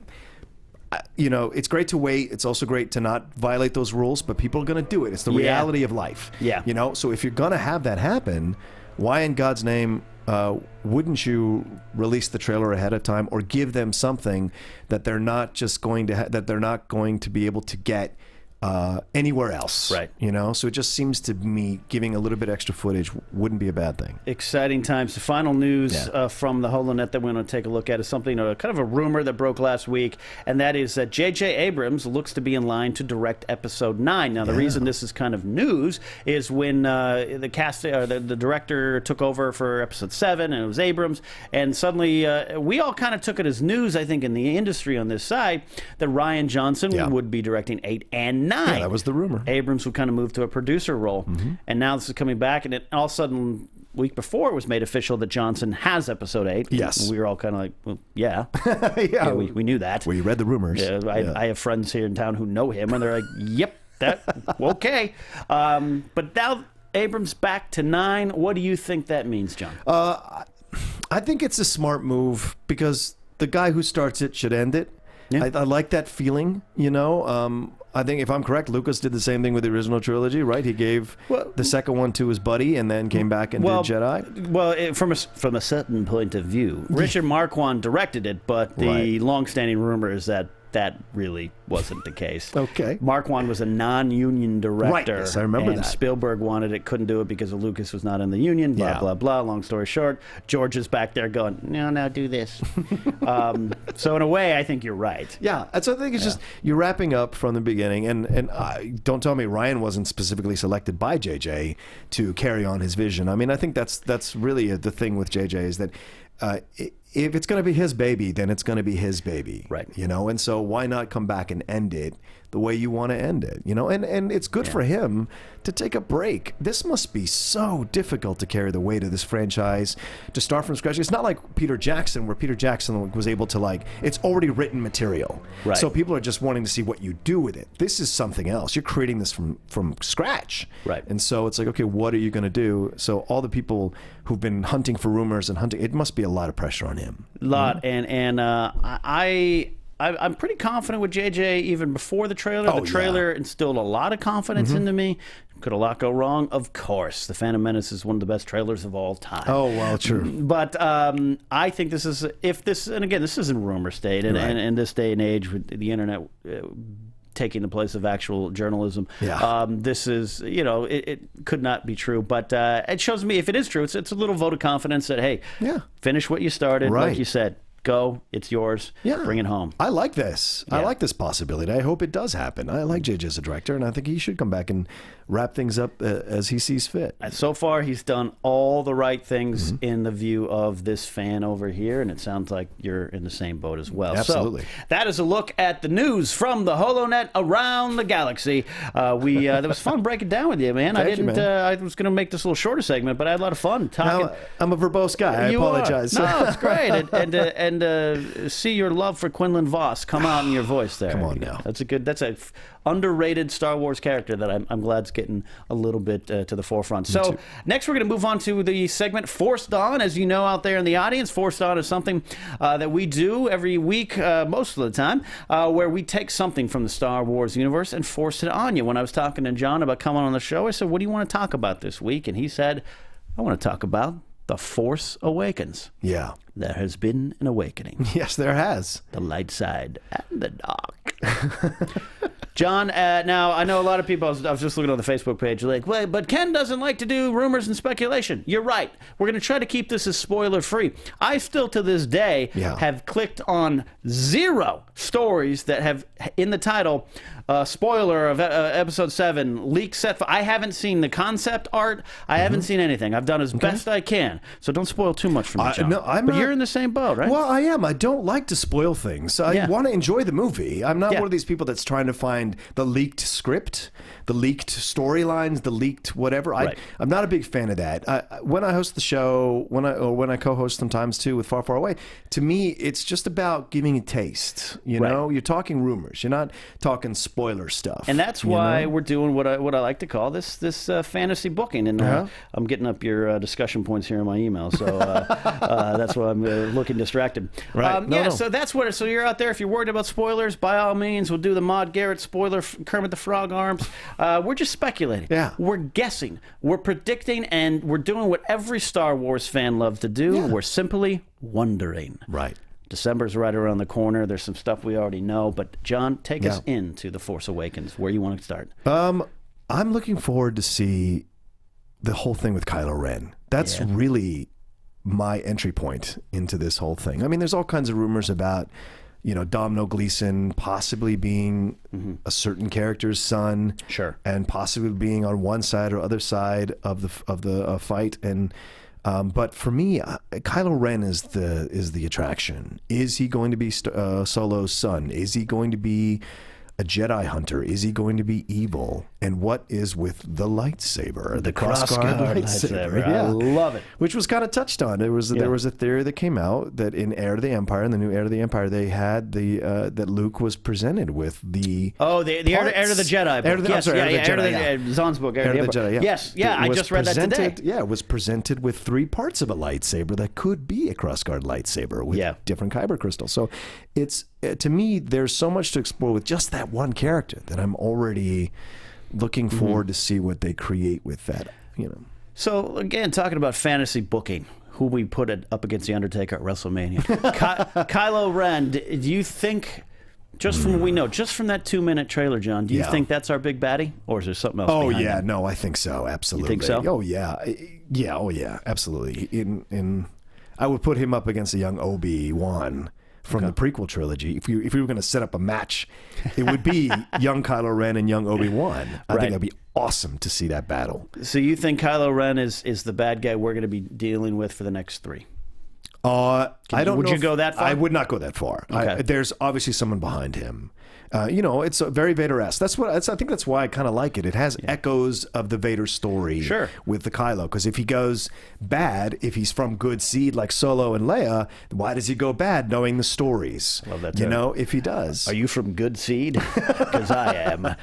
it's great to wait. It's also great to not violate those rules, but people are going to do it. It's the reality of life. Yeah. So if you're going to have that happen, why in God's name wouldn't you release the trailer ahead of time or give them something that they're not just going to that they're not going to be able to get anywhere else, right? So it just seems to me giving a little bit extra footage wouldn't be a bad thing. Exciting times. The final news from the HoloNet that we're going to take a look at is something, kind of a rumor that broke last week, and that is that J.J. Abrams looks to be in line to direct Episode 9. Now, the reason this is kind of news is when the cast, or the director took over for Episode 7, and it was Abrams, and suddenly we all kind of took it as news, I think, in the industry on this side, that Rian Johnson would be directing 8 and 9. Yeah, that was the rumor. Abrams would kind of move to a producer role. And now this is coming back, and it all of a sudden, week before, it was made official that Johnson has Episode 8. Yes. We were all kind of like, well, yeah. We knew that. We read the rumors. Yeah, I have friends here in town who know him, and they're like, yep, that, okay. But now Abrams back to 9. What do you think that means, John? I think it's a smart move because the guy who starts it should end it. Yeah. I like that feeling, I think if I'm correct, Lucas did the same thing with the original trilogy, right? He gave the second one to his buddy and then came back and did Jedi. Well, from a certain point of view, Richard Marquand directed it, but the long-standing rumor is that really wasn't the case. Okay. Marquand was a non-union director. Right, yes, I remember that. Spielberg wanted it, couldn't do it because Lucas was not in the union, blah, blah, blah. Long story short, George is back there going, no, do this. So in a way, I think you're right. Yeah, so I think it's just, you're wrapping up from the beginning, and don't tell me Ryan wasn't specifically selected by JJ to carry on his vision. I mean, I think that's really the thing with JJ is that if it's going to be his baby, then it's going to be his baby. Right. And so why not come back and end it the way you want to end it? And it's good for him to take a break. This must be so difficult to carry the weight of this franchise, to start from scratch. It's not like Peter Jackson, where Peter Jackson was able to it's already written material. Right. So people are just wanting to see what you do with it. This is something else. You're creating this from scratch. Right. And so it's like, okay, what are you going to do? So all the people who've been hunting for rumors and hunting, it must be a lot of pressure on him. A lot. And I'm pretty confident with JJ even before the trailer. The trailer instilled a lot of confidence into me. Could a lot go wrong? Of course. The Phantom Menace is one of the best trailers of all time. Oh, well, true. But I think this is, and again, this is in rumor state, and in this day and age with the internet taking the place of actual journalism, this is, it could not be true. But it shows me, if it is true, it's a little vote of confidence that, hey, finish what you started, like you said. Go, it's yours. Bring it home. I like this. I like this possibility. I hope it does happen. I like JJ as a director, and I think he should come back and wrap things up as he sees fit. And so far, he's done all the right things in the view of this fan over here, and it sounds like you're in the same boat as well. Absolutely. So that is a look at the news from the HoloNet around the galaxy. That was fun breaking down with you, man. Thank you, man. I was going to make this a little shorter segment, but I had a lot of fun talking. Now, I'm a verbose guy. I apologize. No, it's great. And and see your love for Quinlan Voss come out in your voice there. Come on now. That's a underrated Star Wars character that I'm glad is getting a little bit to the forefront. So next we're going to move on to the segment Forced On. As you know out there in the audience, Forced On is something that we do every week, most of the time, where we take something from the Star Wars universe and force it on you. When I was talking to John about coming on the show, I said, what do you want to talk about this week? And he said, I want to talk about The Force Awakens. Yeah. There has been an awakening. Yes, there has. The light side and the dark. John, now I know a lot of people, I was just looking on the Facebook page, like, well, but Ken doesn't like to do rumors and speculation. You're right. We're going to try to keep this as spoiler-free. I still, to this day, have clicked on 0 stories that have, in the title, spoiler of Episode 7, leaked set. I haven't seen the concept art. I haven't seen anything. I've done as best I can. So don't spoil too much for me, John. No, but you're in the same boat, right? Well, I am. I don't like to spoil things. I want to enjoy the movie. I'm not one of these people that's trying to find the leaked script, the leaked storylines, the leaked whatever. Right. I'm not a big fan of that. When I host the show, when I co-host sometimes too with Far Far Away, to me it's just about giving a taste. You know, you're talking rumors. You're not talking spoiler stuff. And that's why we're doing what I like to call this fantasy booking. And I'm getting up your discussion points here in my email, so that's why I'm looking distracted. Right. So that's what. So you're out there. If you're worried about spoilers, by all means, we'll do the Maude Garrett spoiler, Kermit the Frog arms. We're just speculating. Yeah. We're guessing. We're predicting, and we're doing what every Star Wars fan loves to do. Yeah. We're simply wondering. Right. December's right around the corner. There's some stuff we already know, but John, take us into The Force Awakens. Where you want to start? I'm looking forward to see the whole thing with Kylo Ren. That's really my entry point into this whole thing. I mean, there's all kinds of rumors about, Domhnall Gleeson possibly being a certain character's son, and possibly being on one side or other side of the fight. And but for me, Kylo Ren is the attraction. Is he going to be Solo's son? Is he going to be a Jedi hunter? Is he going to be evil? And what is with the lightsaber, the crossguard lightsaber? I love it. Which was kind of touched on. There was a theory that came out that in Heir to the Empire, in the new Heir to the Empire, they had that Luke was presented with the the Heir to the Jedi book. Heir to the Zahn's book. Heir to the Jedi. Yes, I just read that today. Yeah, it was presented with 3 parts of a lightsaber that could be a crossguard lightsaber with different kyber crystals. So it's to me, there's so much to explore with just that one character that I'm already looking forward to see what they create with that. So again, talking about fantasy booking, who we put it up against the Undertaker at WrestleMania, Kylo Ren. Do you think, just from what we know, just from that 2-minute trailer, John, do you think that's our big baddie, or is there something else? Oh yeah, no, I think so. Absolutely. You think so? Oh yeah, Oh yeah, absolutely. I would put him up against a young Obi-Wan from the prequel trilogy. If we were going to set up a match, it would be young Kylo Ren and young Obi-Wan. I think that'd be awesome to see that battle. So you think Kylo Ren is the bad guy we're going to be dealing with for the next 3? I don't know. Would you go that far? I would not go that far. Okay. There's obviously someone behind him. It's very Vader-esque. I think that's why I kind of like it. It has echoes of the Vader story with the Kylo. Because if he goes bad, if he's from good seed like Solo and Leia, why does he go bad knowing the stories? Love that too. If he does. Are you from good seed? Because I am.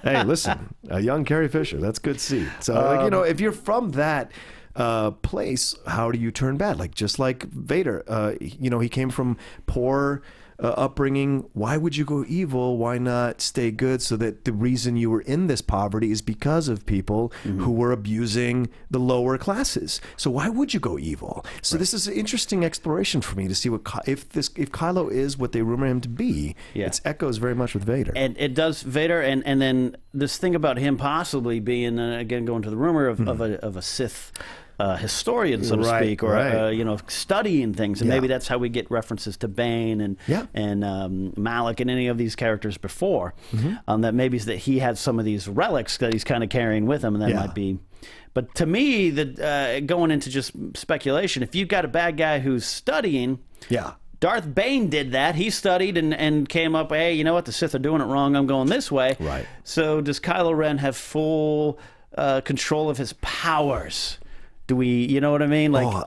Hey, listen, a young Carrie Fisher, that's good seed. So, if you're from that place, how do you turn bad? Just like Vader, he came from poor upbringing. Why would you go evil? Why not stay good? So that the reason you were in this poverty is because of people who were abusing the lower classes. So why would you go evil? So this is an interesting exploration for me to see if Kylo is what they rumor him to be. It echoes very much with Vader. And it does Vader, and then this thing about him possibly being again going to the rumor of a Sith historian, so to speak, or studying things, and maybe that's how we get references to Bane and Malik and any of these characters before. That maybe is that he had some of these relics that he's kind of carrying with him, and that might be. But to me, going into just speculation, if you've got a bad guy who's studying, Darth Bane did that. He studied and came up, hey, you know what? The Sith are doing it wrong. I'm going this way. Right. So does Kylo Ren have full control of his powers? Do we, you know what I mean? I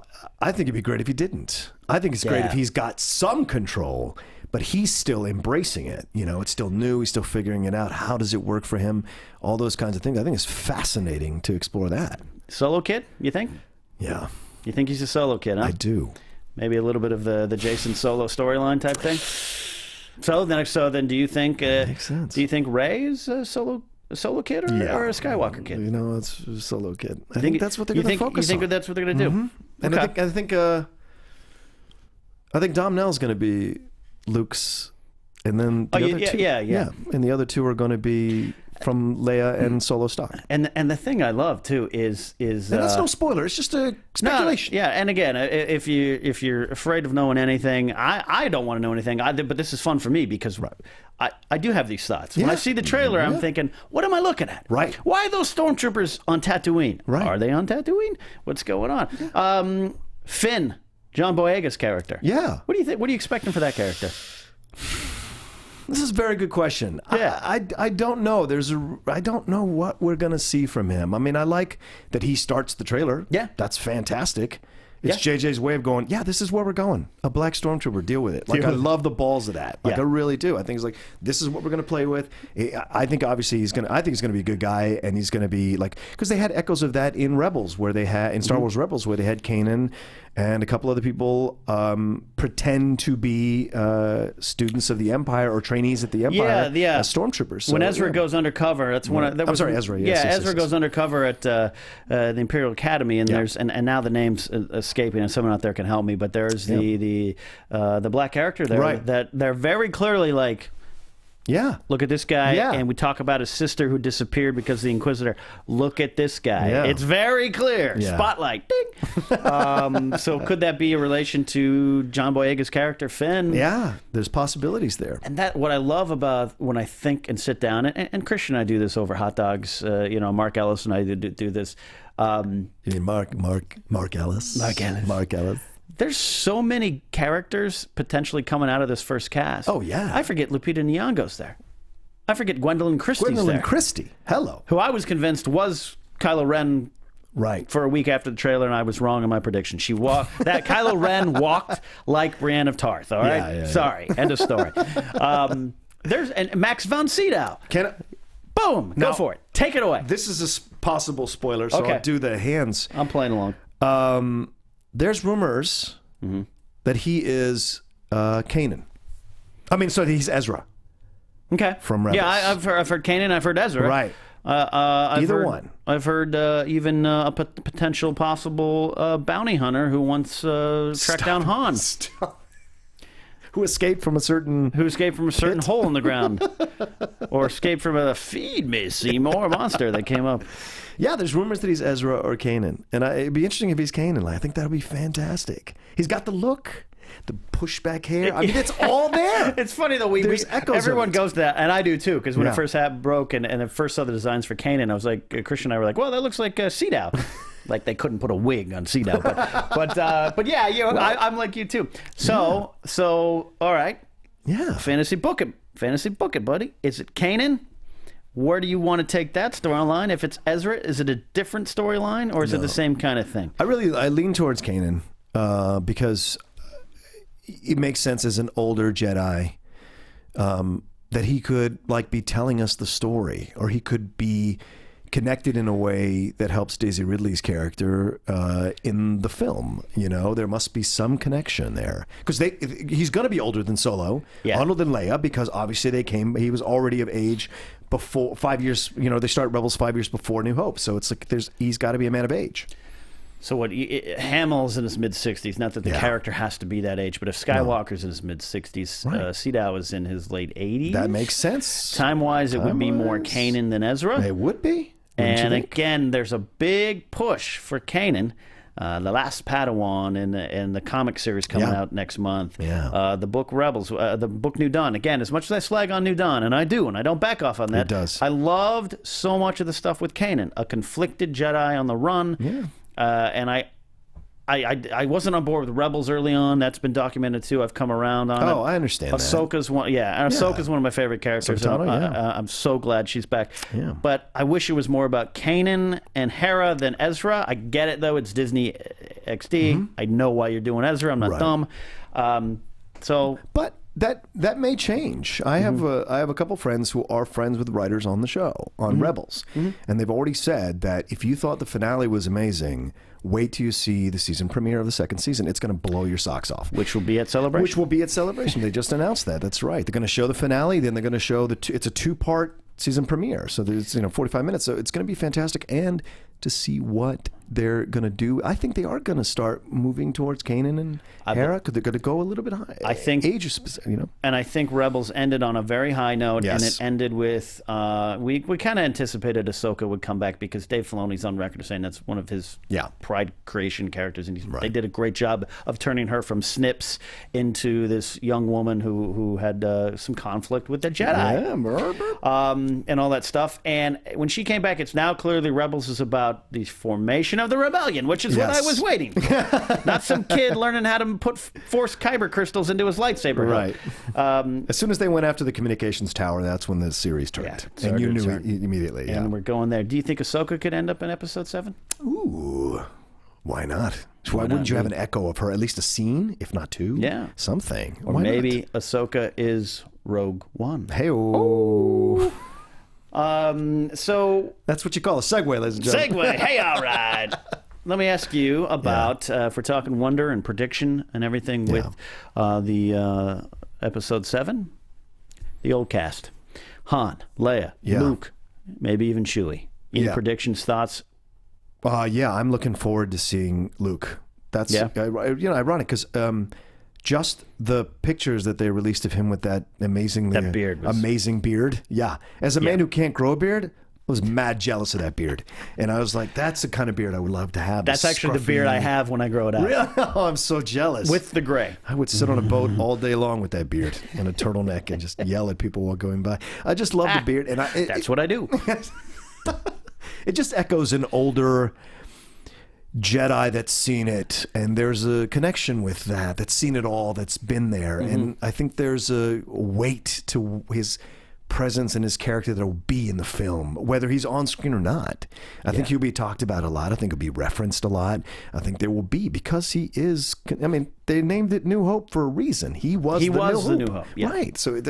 think it'd be great if he didn't. I think it's great Yeah. if he's got some control, but he's still embracing it. You know, it's still new. He's still figuring it out. How does it work for him? All those kinds of things. I think it's fascinating to explore that. Solo kid, you think? Yeah, You think he's a solo kid, huh? I do. Maybe a little bit of the Jason Solo storyline type thing. So then, do you think? Makes sense. Do you think Rey is a solo kid or a Skywalker kid? You know, it's a solo kid. I You think that's what they're going to focus You on. think that's what they're going to do? Mm-hmm. And Okay. I think Dom Nell's going to be Luke's, and then the other two. Yeah. And the other two are going to be from Leia and Solo stock. And the thing I love too is And that's no spoiler. It's just a speculation. No, yeah, and again, if you're afraid of knowing anything, I don't want to know anything either. But this is fun for me because I do have these thoughts. When I Yeah. see the trailer, I'm Yeah. thinking, what am I looking at? Right. Why are those stormtroopers on Tatooine? Right. Are they on Tatooine? What's going on? Finn, John Boyega's character. Yeah. What do you think? What are you expecting for that character? This is a very good question. Yeah. I don't know. I don't know what we're going to see from him. I mean, I like that he starts the trailer. Yeah. That's fantastic. It's Yeah. JJ's way of going, yeah, this is where we're going. A black stormtrooper, deal with it. Like, Deal I with it. love the balls of that. Like, Yeah. I really do. I think it's like, this is what we're going to play with. I think obviously he's going to be a good guy, and he's going to be like, because they had echoes of that in Rebels, where they had, in Star Wars Rebels, where they had Kanan and a couple other people pretend to be students of the Empire or trainees at the Empire Yeah. as stormtroopers. So, When Ezra yeah. goes undercover, that's one. That I'm was, sorry, Ezra. Yeah, Yes, yes, Ezra yes, goes undercover at the Imperial Academy, and there's and now the name's escaping, and someone out there can help me. But there's the black character there Right. that they're very clearly like. Yeah. Look at this guy, Yeah. and we talk about his sister who disappeared because of the Inquisitor. Look at this guy. Yeah. It's very clear. Yeah. Spotlight. Ding. So could that be a relation to John Boyega's character, Finn? Yeah. There's possibilities there. And that what I love about when I think and sit down, and Christian and I do this over hot dogs. Mark Ellis and I do this. You mean Mark Ellis? Mark Ellis. There's so many characters potentially coming out of this first cast. Oh, yeah. I forget Lupita Nyong'o's there. I forget Gwendolyn Christie's Gwendolyn there. Christie. Hello. Who I was convinced was Kylo Ren Right. for a week after the trailer, and I was wrong in my prediction. She walked that Kylo Ren walked like Brienne of Tarth. All right, Yeah. Sorry, end of story. There's and Max Von Sydow. Boom, go Now- for it. Take it away. This is a possible spoiler, so Okay. I'll do the hands. I'm playing along. There's rumors that he is Kanan. I mean, so he's Ezra. Okay, From Rebels. Yeah, I've heard Kanan. I've heard Ezra. Right. Either one. I've heard even a potential possible bounty hunter who once tracked down Han. Who escaped from a certain... Who escaped from a certain hole in the ground, or escaped from a "feed me, Seymour" monster that came up. Yeah, there's rumors that he's Ezra or Kanan. And it'd be interesting if he's Kanan. Like, I think that would be fantastic. He's got the look, the pushback hair. I mean, it's all there. It's funny though. There's echoes of Everyone it. goes to that, and I do too. Because when Yeah. it first broke, and I first saw the designs for Kanan, I was like, Christian and I were like, "Well, that looks like Sydow." Like they couldn't put a wig on Sydow, but yeah, I'm like you too. So all right, Yeah. fantasy book it, buddy. Is it Kanan? Where do you want to take that storyline? If it's Ezra, is it a different storyline, or is it the same kind of thing? I lean towards Kanan because it makes sense as an older Jedi that he could be telling us the story, or he could be connected in a way that helps Daisy Ridley's character in the film. You know, there must be some connection there because he's going to be older than Solo, older than Leia, because obviously he was already of age before 5 years. You know, they start Rebels 5 years before New Hope, so it's like he's got to be a man of age. So what? Hamill's in his mid-60s. Not that the character has to be that age, but if Skywalker's in his mid-60s, Right. Sydow is in his late 80s. That makes sense. Time-wise, it would be more Time-wise. Kanan than Ezra. It would be. Wouldn't you And think? again, there's a big push for Kanan. The Last Padawan in the comic series coming out next month. Yeah. The book Rebels, the book New Dawn. Again, as much as I slag on New Dawn, and I do, and I don't back off on that. It does. I loved so much of the stuff with Kanan, a conflicted Jedi on the run. Yeah. And I wasn't on board with Rebels early on. That's been documented too. I've come around on it. Oh, I understand that. Ahsoka's one. Yeah, and Ahsoka's one of my favorite characters. Ahsoka Tano, and yeah. I'm so glad she's back. Yeah. But I wish it was more about Kanan and Hera than Ezra. I get it though. It's Disney XD. I know why you're doing Ezra. I'm not dumb. But that may change. I have a couple friends who are friends with writers on the show, on Rebels, and they've already said that if you thought the finale was amazing, wait till you see the season premiere of the second season. It's going to blow your socks off. Which will be at Celebration. They just announced that. That's right. They're going to show the finale, then they're going to show it's a 2-part season premiere. So there's 45 minutes. So it's going to be fantastic. And to see what they're going to do, I think they are going to start moving towards Kanan and Hera, because they're going to go a little bit high. I think and I think Rebels ended on a very high note, and it ended with we kind of anticipated Ahsoka would come back, because Dave Filoni's on record saying that's one of his Pride creation characters, and they did a great job of turning her from Snips into this young woman who had some conflict with the Jedi, and all that stuff. And when she came back, it's now clearly Rebels is about the formation of the rebellion, which is what I was waiting for. Not some kid learning how to put Force kyber crystals into his lightsaber. Right. As soon as they went after the communications tower, that's when the series turned. And you knew immediately. And we're going there. Do you think Ahsoka could end up in episode 7? Ooh. Why not? Why wouldn't you have an echo of her, at least a scene, if not 2? Yeah. Something. Or maybe Ahsoka is Rogue One. Hey-oh. So that's what you call a segue, ladies and gentlemen. Segue. Hey, all right. Let me ask you about if we're talking wonder and prediction and everything with the episode 7, the old cast: Han, Leia, Luke, maybe even Chewie. Any predictions, thoughts? I'm looking forward to seeing Luke. That's ironic, because just the pictures that they released of him with that amazing beard. Yeah. As a man who can't grow a beard, I was mad jealous of that beard. And I was like, that's the kind of beard I would love to have. That's actually the beard I have when I grow it out. Really? Oh, I'm so jealous. With the gray. I would sit on a boat all day long with that beard and a turtleneck and just yell at people while going by. I just love the beard. And that's what I do. It just echoes an older Jedi that's seen it, and there's a connection with that's seen it all, that's been there. And I think there's a weight to his presence and his character that will be in the film, whether he's on screen or not. I think he'll be talked about a lot. I think he'll be referenced a lot. I think there will be, because he is, I mean, they named it New Hope for a reason. He was the New Hope. Yeah. Right. So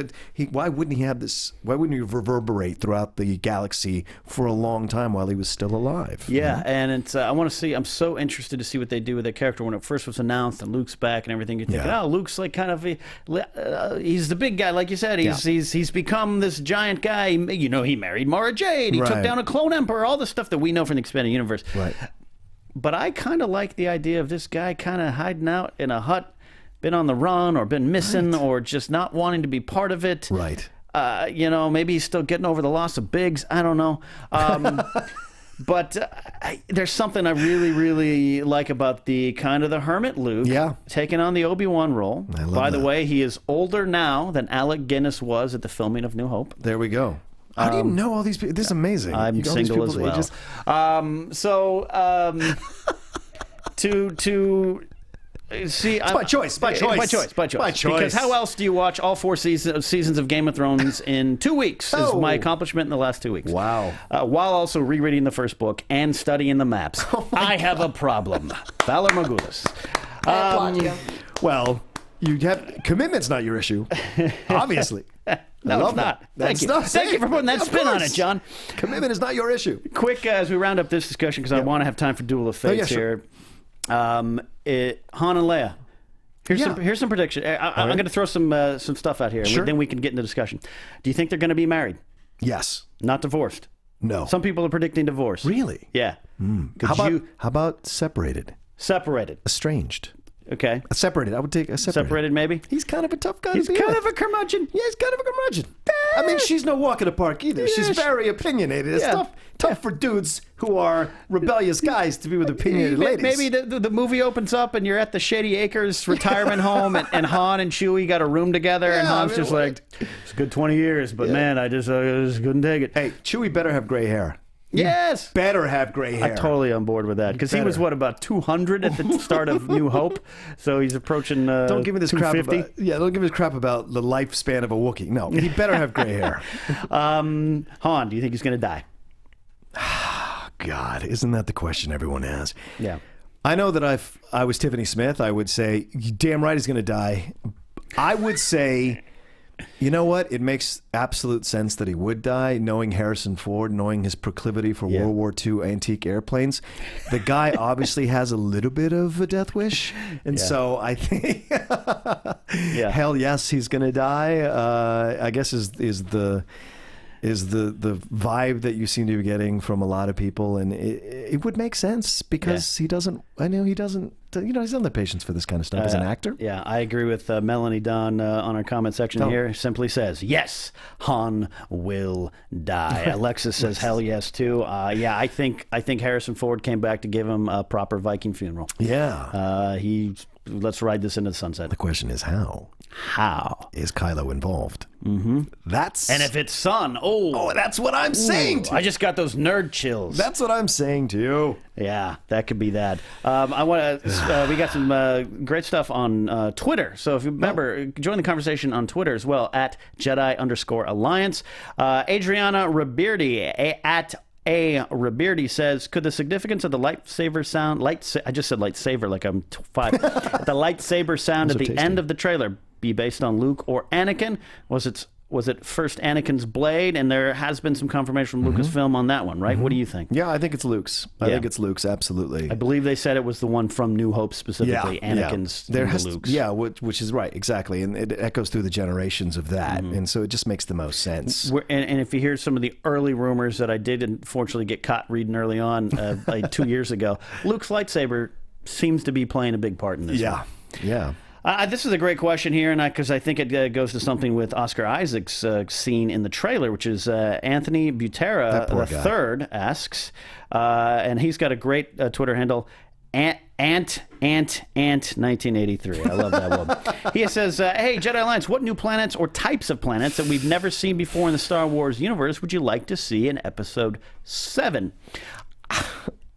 why wouldn't he have this, why wouldn't he reverberate throughout the galaxy for a long time while he was still alive? Yeah, and it's, I'm so interested to see what they do with that character. When it first was announced and Luke's back and everything, you're thinking, Luke's like kind of, he's the big guy, like you said. He's become this giant guy. You know, he married Mara Jade. He took down a clone emperor, all the stuff that we know from the expanded universe. Right. But I kind of like the idea of this guy kind of hiding out in a hut, been on the run or been missing or just not wanting to be part of it. Right. Maybe he's still getting over the loss of Biggs. I don't know. But there's something I really, really like about the kind of the hermit Luke taking on the Obi-Wan role. By the way, he is older now than Alec Guinness was at the filming of New Hope. There we go. How do you know all these people? This is amazing. I'm single as well. To see, it's by choice. Because how else do you watch all 4 seasons of Game of Thrones in 2 weeks? Is my accomplishment in the last 2 weeks. Wow. While also rereading the first book and studying the maps. I have a problem. Valor Morgulis. I applaud you. Well, you have commitment's not your issue, obviously. No, it's not. Thank you for putting that spin on it, John. Commitment is not your issue. Quick, as we round up this discussion, because I want to have time for Duel of Fates here. Han and Leia. Here's some prediction. I'm going to throw some stuff out here. Sure. Then we can get into discussion. Do you think they're going to be married? Yes. Not divorced? No. Some people are predicting divorce. Really? Yeah. How about separated? Separated. Estranged. Okay. Separated. I would take a separated. Separated, maybe? He's kind of a tough guy. He's kind of a curmudgeon. Yeah, he's kind of a curmudgeon. I mean, she's no walk in the park either. She's very opinionated. It's tough for dudes who are rebellious guys to be with opinionated ladies. Maybe the movie opens up and you're at the Shady Acres retirement home and Han and Chewie got a room together and Han's just like, it's a good 20 years, but man, I just couldn't take it. Hey, Chewie better have gray hair. Yes. Better have gray hair. I'm totally on board with that, because he was, about 200 at the start of New Hope, so he's approaching Don't give me this crap 250. don't give me this crap about the lifespan of a Wookiee. No, he better have gray hair. Han, do you think he's going to die? God, isn't that the question everyone has? Yeah. I know that I was Tiffany Smith, I would say, damn right he's going to die. I would say, you know what? It makes absolute sense that he would die, knowing Harrison Ford, knowing his proclivity for World War II antique airplanes. The guy obviously has a little bit of a death wish. And so I think, hell yes, he's going to die. I guess is the vibe that you seem to be getting from a lot of people, and it would make sense because he doesn't have the patience for this kind of stuff as an actor. Yeah, I agree with Melanie Dunn on our comment section here. Simply says, yes, Han will die. Alexis says, hell yes, too. I think Harrison Ford came back to give him a proper Viking funeral. Yeah. Let's ride this into the sunset. The question is how? How? Is Kylo involved? Mm-hmm. And if it's son, that's what I'm saying. I just got those nerd chills. That's what I'm saying to you. Yeah, that could be that. I want to. We got some great stuff on Twitter. So if you remember, join the conversation on Twitter as well at Jedi_Alliance. Adriana Rabirdi at Rabirdi says, could the significance of the lightsaber sound, I just said lightsaber like I'm 5, the lightsaber sound at the end of the trailer be based on Luke or Anakin? Was it first Anakin's blade? And there has been some confirmation from Lucasfilm on that one, right? What do you think? Yeah, I think it's Luke's. I think it's Luke's, absolutely. I believe they said it was the one from New Hope specifically, Anakin's Luke's. Which is right, exactly. And it echoes through the generations of that. And so it just makes the most sense. And if you hear some of the early rumors that I did unfortunately get caught reading early on, like 2 years ago, Luke's lightsaber seems to be playing a big part in this one. Yeah. This is a great question here, and because I think it goes to something with Oscar Isaac's scene in the trailer, which is Anthony Butera III asks, and he's got a great Twitter handle, Ant 1983. I love that one. He says, hey, Jedi Alliance, what new planets or types of planets that we've never seen before in the Star Wars universe would you like to see in Episode 7?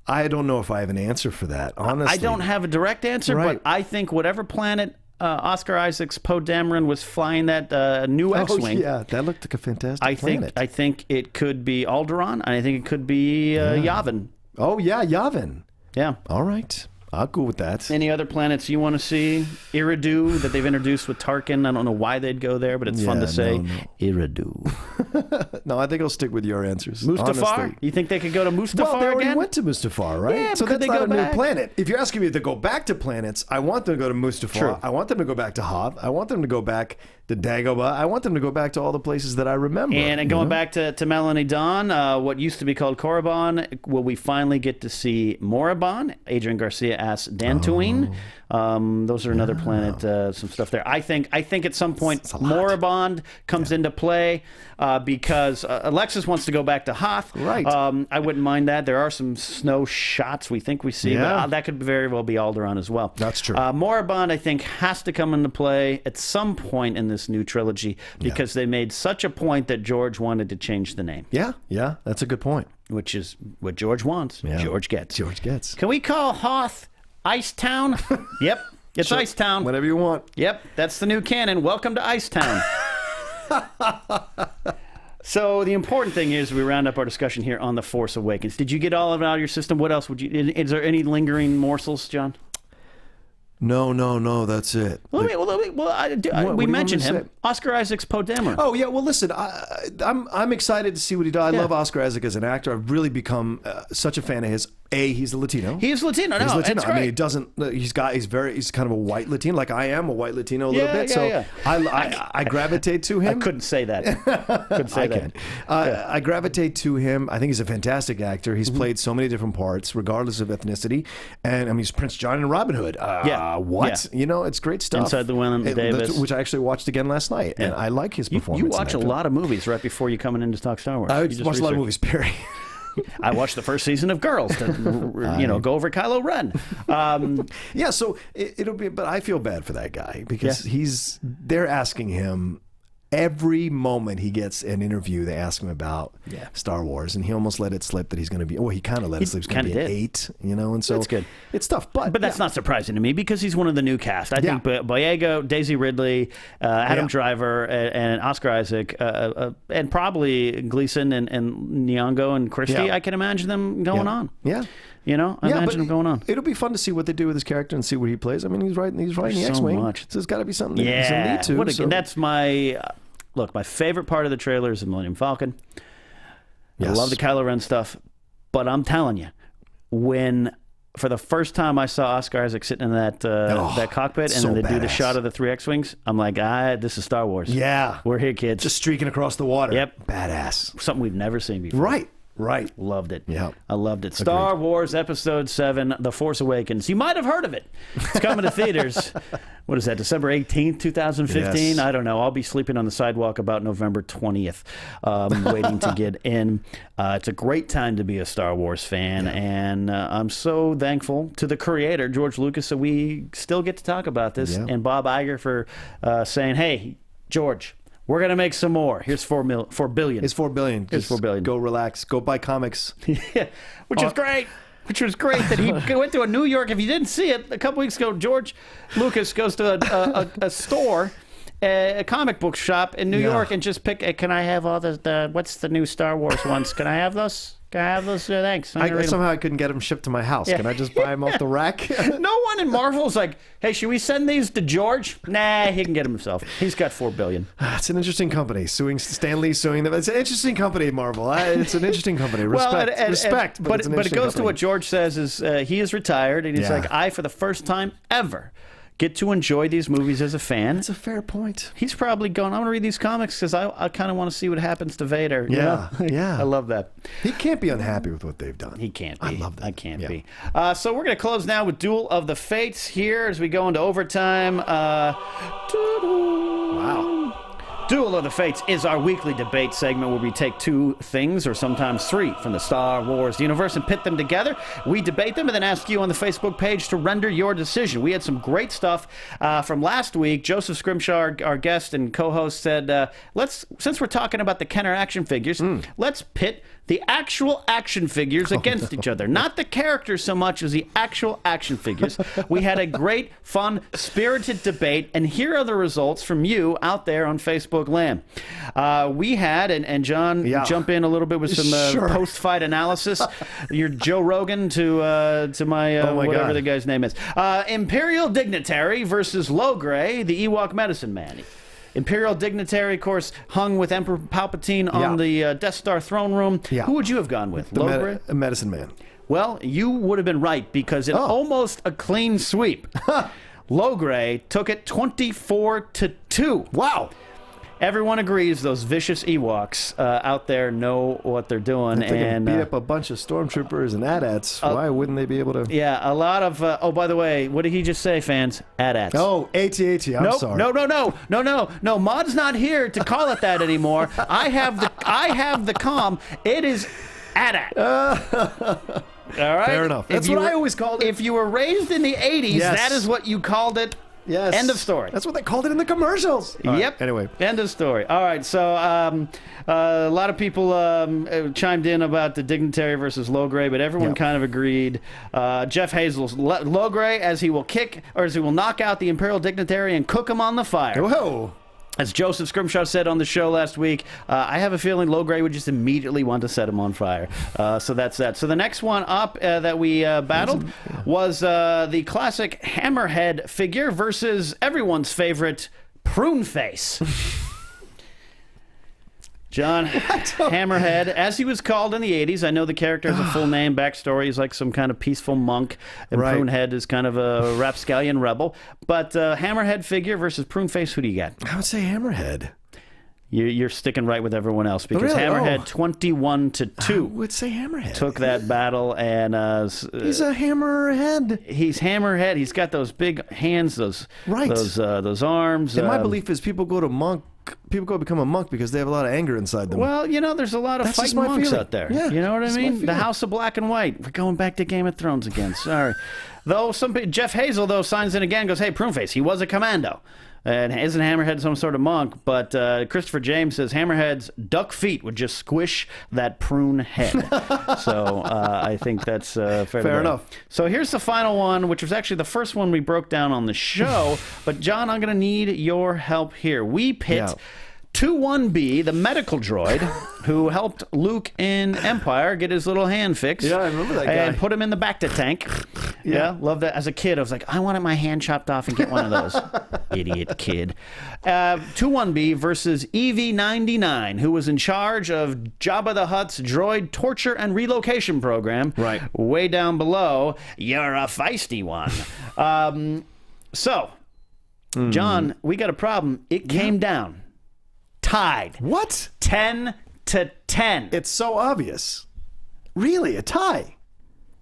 I don't know if I have an answer for that, honestly. I don't have a direct answer, but I think whatever planet Oscar Isaac's Poe Dameron was flying that new X-Wing. Yeah, that looked like a fantastic planet. I think it could be Alderaan, and I think it could be Yavin. Oh, yeah, Yavin. Yeah. All right. I'll go with that. Any other planets you want to see? Eridu, that they've introduced with Tarkin. I don't know why they'd go there, but it's fun to say. No. Eridu. No, I think I'll stick with your answers. Mustafar? Honestly. You think they could go to Mustafar well, they already again? went to Mustafar, right? Yeah, so could that's they not go a back? new planet. If you're asking me to go back to planets, I want them to go to Mustafar. True. I want them to go back to Hoth. I want them to go back to Dagobah. I want them to go back to all the places that I remember. And going back to Melanie Dawn, what used to be called Korriban, will we finally get to see Morabon? Adrian Garcia asks Dantooine. Those are another planet, some stuff there. I think at some point Morabond comes into play because Alexis wants to go back to Hoth. Right. I wouldn't mind that. There are some snow shots we think we see, but that could very well be Alderaan as well. That's true. Morabond, I think, has to come into play at some point in this new trilogy because they made such a point that George wanted to change the name. Yeah, that's a good point. Which is what George wants. Yeah. George gets. Gets. Can we call Hoth Icetown? Yep. It's sure. Icetown. Whatever you want. Yep. That's the new canon. Welcome to Icetown. So the important thing is we round up our discussion here on The Force Awakens. Did you get all of it out of your system? What else would you... Is there any lingering morsels, John? No, that's it. We mentioned him. Oscar Isaac's Poe Dameron. Oh, yeah, well, listen, I'm excited to see what he does. I love Oscar Isaac as an actor. I've really become such a fan of his. He's a Latino. He is Latino. He's Latino. I mean, he doesn't. He's kind of a white Latino, like I am a white Latino a little bit. So I gravitate to him. I couldn't say that. I gravitate to him. I think he's a fantastic actor. He's played so many different parts, regardless of ethnicity. And I mean, he's Prince John in Robin Hood. What? Yeah. You know, it's great stuff. Inside the Llewellyn Davis, which I actually watched again last night, and I like his performance. You watch a lot of movies right before you coming in to talk Star Wars. I watch a lot of movies, Perry. I watched the first season of Girls to, go over Kylo Ren. So it'll be, but I feel bad for that guy because they're asking him every moment he gets an interview. They ask him about Star Wars, and he almost let it slip that he's going to be. Oh, he kind of let it slip. He's going to be an 8, and so that's good. It's tough, but that's not surprising to me because he's one of the new cast. I think Boyega, Daisy Ridley, Adam Driver, and Oscar Isaac, and probably Gleason and Nyong'o and Christie. I can imagine them going on. Yeah. You know, I imagine him going on. It'll be fun to see what they do with his character and see what he plays. I mean, he's writing the X-Wing. Much. So there's got to be something that Yeah, he's going to lead to. that's my look. My favorite part of the trailer is the Millennium Falcon. I love the Kylo Ren stuff, but I'm telling you, when for the first time I saw Oscar Isaac sitting in that cockpit, and then they do the shot of the 3 X-Wings, I'm like, this is Star Wars. Yeah. We're here, kids. Just streaking across the water. Yep. Badass. Something we've never seen before. Right. Loved it. Yeah. I loved it. Star Wars Episode 7, The Force Awakens. You might have heard of it. It's coming to theaters. What is that, December 18th, 2015? Yes. I don't know. I'll be sleeping on the sidewalk about November 20th, waiting to get in. It's a great time to be a Star Wars fan, and I'm so thankful to the creator, George Lucas, that we still get to talk about this, and Bob Iger for saying, hey, George, we're going to make some more. Here's $4 billion. It's $4 billion. It's $4 billion. Go relax. Go buy comics. Which is great. Which was great that he went to a New York. If you didn't see it, a couple weeks ago, George Lucas goes to a store, a comic book shop in New York, and just pick. Can I have all the what's the new Star Wars ones? Can I have those? Can I have those? Thanks. Somehow I couldn't get them shipped to my house. Can I just buy them off the rack? No one in Marvel's like, hey, should we send these to George? Nah, he can get them himself. He's got $4 billion. It's an interesting company. Stan Lee suing them. It's an interesting company, Marvel. It's an interesting company. Respect. But it goes to what George says is he is retired, and he's like, I, for the first time ever, get to enjoy these movies as a fan. That's a fair point. He's probably going, I'm going to read these comics because I kind of want to see what happens to Vader. You know? I love that. He can't be unhappy with what they've done. He can't be. I love that. I can't be. So we're going to close now with Duel of the Fates here as we go into overtime. Wow. Duel of the Fates is our weekly debate segment where we take 2 things, or sometimes 3, from the Star Wars universe and pit them together. We debate them and then ask you on the Facebook page to render your decision. We had some great stuff from last week. Joseph Scrimshaw, our guest and co-host, said, since we're talking about the Kenner action figures, let's pit the actual action figures against each other. Not the characters so much as the actual action figures. We had a great, fun, spirited debate, and here are the results from you out there on Facebook land. We had, and John, jump in a little bit with some post-fight analysis. You're Joe Rogan to my whatever the guy's name is. Imperial Dignitary versus Logray, the Ewok Medicine Man. Imperial Dignitary, of course, hung with Emperor Palpatine on the Death Star throne room. Who would you have gone with? Logray? Medicine Man. Well, you would have been right because in almost a clean sweep, Logray took it 24-2. Wow. Everyone agrees those vicious Ewoks out there know what they're doing. If they can beat up a bunch of stormtroopers and AT-ATs, why wouldn't they be able to? Yeah, a lot of... by the way, what did he just say, fans? AT-ATs. Oh, AT-AT, I'm sorry. No, Maud's not here to call it that anymore. I have the comm. It is AT-AT. All right? Fair enough. That's what I always called it. If you were raised in the 80s, that is what you called it. Yes. End of story. That's what they called it in the commercials. Yep. Right, anyway. End of story. All right. So a lot of people chimed in about the Dignitary versus Logray, but everyone kind of agreed. Jeff Hazel's Logray, as he will knock out the Imperial Dignitary and cook him on the fire. Whoa. As Joseph Scrimshaw said on the show last week, I have a feeling Logray would just immediately want to set him on fire. So that's that. So the next one up that we battled was the classic Hammerhead figure versus everyone's favorite Prune Face. John Hammerhead, as he was called in the 80s. I know the character has a full name, backstory. He's like some kind of peaceful monk, and Prunehead is kind of a rapscallion rebel. But Hammerhead figure versus Pruneface, who do you got? I would say Hammerhead. You're sticking right with everyone else because Hammerhead 21-2. I would say Hammerhead. Took that battle, and he's a Hammerhead. He's Hammerhead. He's got those big hands, those arms. And my belief is people go to become a monk because they have a lot of anger inside them. Well, there's a lot of fighting monks out there. Yeah, you know what I mean? The House of Black and White. We're going back to Game of Thrones again. Sorry. Though Jeff Hazel, signs in again, goes, hey, Pruneface, he was a commando. And isn't Hammerhead some sort of monk? But Christopher James says Hammerhead's duck feet would just squish that prune head. So I think that's fair enough. So here's the final one, which was actually the first one we broke down on the show. But John, I'm going to need your help here. We pit 21B, the medical droid who helped Luke in Empire get his little hand fixed. Yeah, I remember that guy. And put him in the bacta tank. Yeah, love that. As a kid, I was like, I wanted my hand chopped off and get one of those. Idiot kid. 21B versus EV-99, who was in charge of Jabba the Hutt's droid torture and relocation program. Right. Way down below, you're a feisty one. John, we got a problem. It came down. Tied. What? 10-10. It's so obvious. Really, a tie.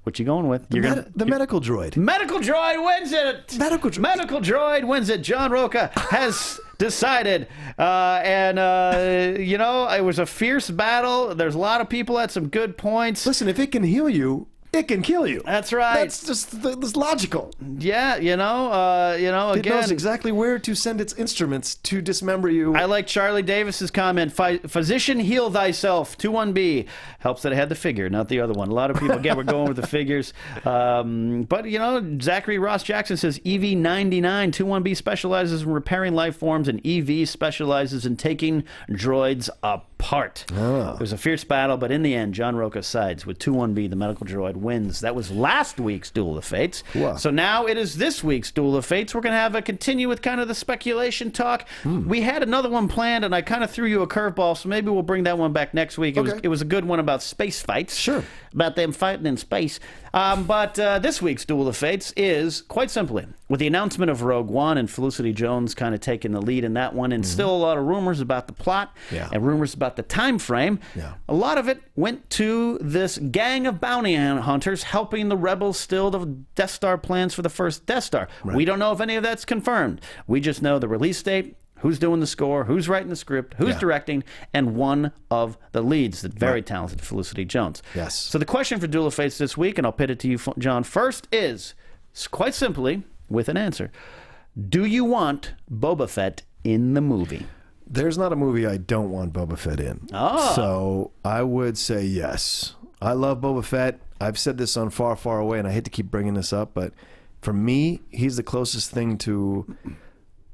What you going with? The medical droid. Medical droid wins it. Medical droid wins it. John Rocha has decided, it was a fierce battle. There's a lot of people at some good points. Listen, if it can heal you, it can kill you. That's right. That's just that's logical. Yeah, It again, knows exactly where to send its instruments to dismember you. I like Charlie Davis's comment. Physician, heal thyself. 21B helps that I had the figure, not the other one. A lot of people, again, we're going with the figures. But Zachary Ross Jackson says EV-99. 21B specializes in repairing life forms, and EV specializes in taking droids apart. It was a fierce battle, but in the end, John Rocha sides with 21B, the medical droid, wins. That was last week's Duel of Fates. Wow. So now it is this week's Duel of Fates. We're going to continue with kind of the speculation talk. We had another one planned, and I kind of threw you a curveball, so maybe we'll bring that one back next week. It was a good one about space fights. Sure. About them fighting in space. But this week's Duel of Fates is, quite simply, with the announcement of Rogue One and Felicity Jones kind of taking the lead in that one, and still a lot of rumors about the plot and rumors about the time frame. Yeah. A lot of it went to this gang of bounty hunters helping the rebels steal the Death Star plans for the first Death Star. Right. We don't know if any of that's confirmed. We just know the release date, who's doing the score, who's writing the script, who's directing, and one of the leads, the very talented Felicity Jones. Yes. So the question for Duel of Fates this week, and I'll pit it to you, John, first is, quite simply, with an answer, do you want Boba Fett in the movie? There's not a movie I don't want Boba Fett in. Oh. So I would say yes. I love Boba Fett. I've said this on Far, Far Away, and I hate to keep bringing this up, but for me, he's the closest thing to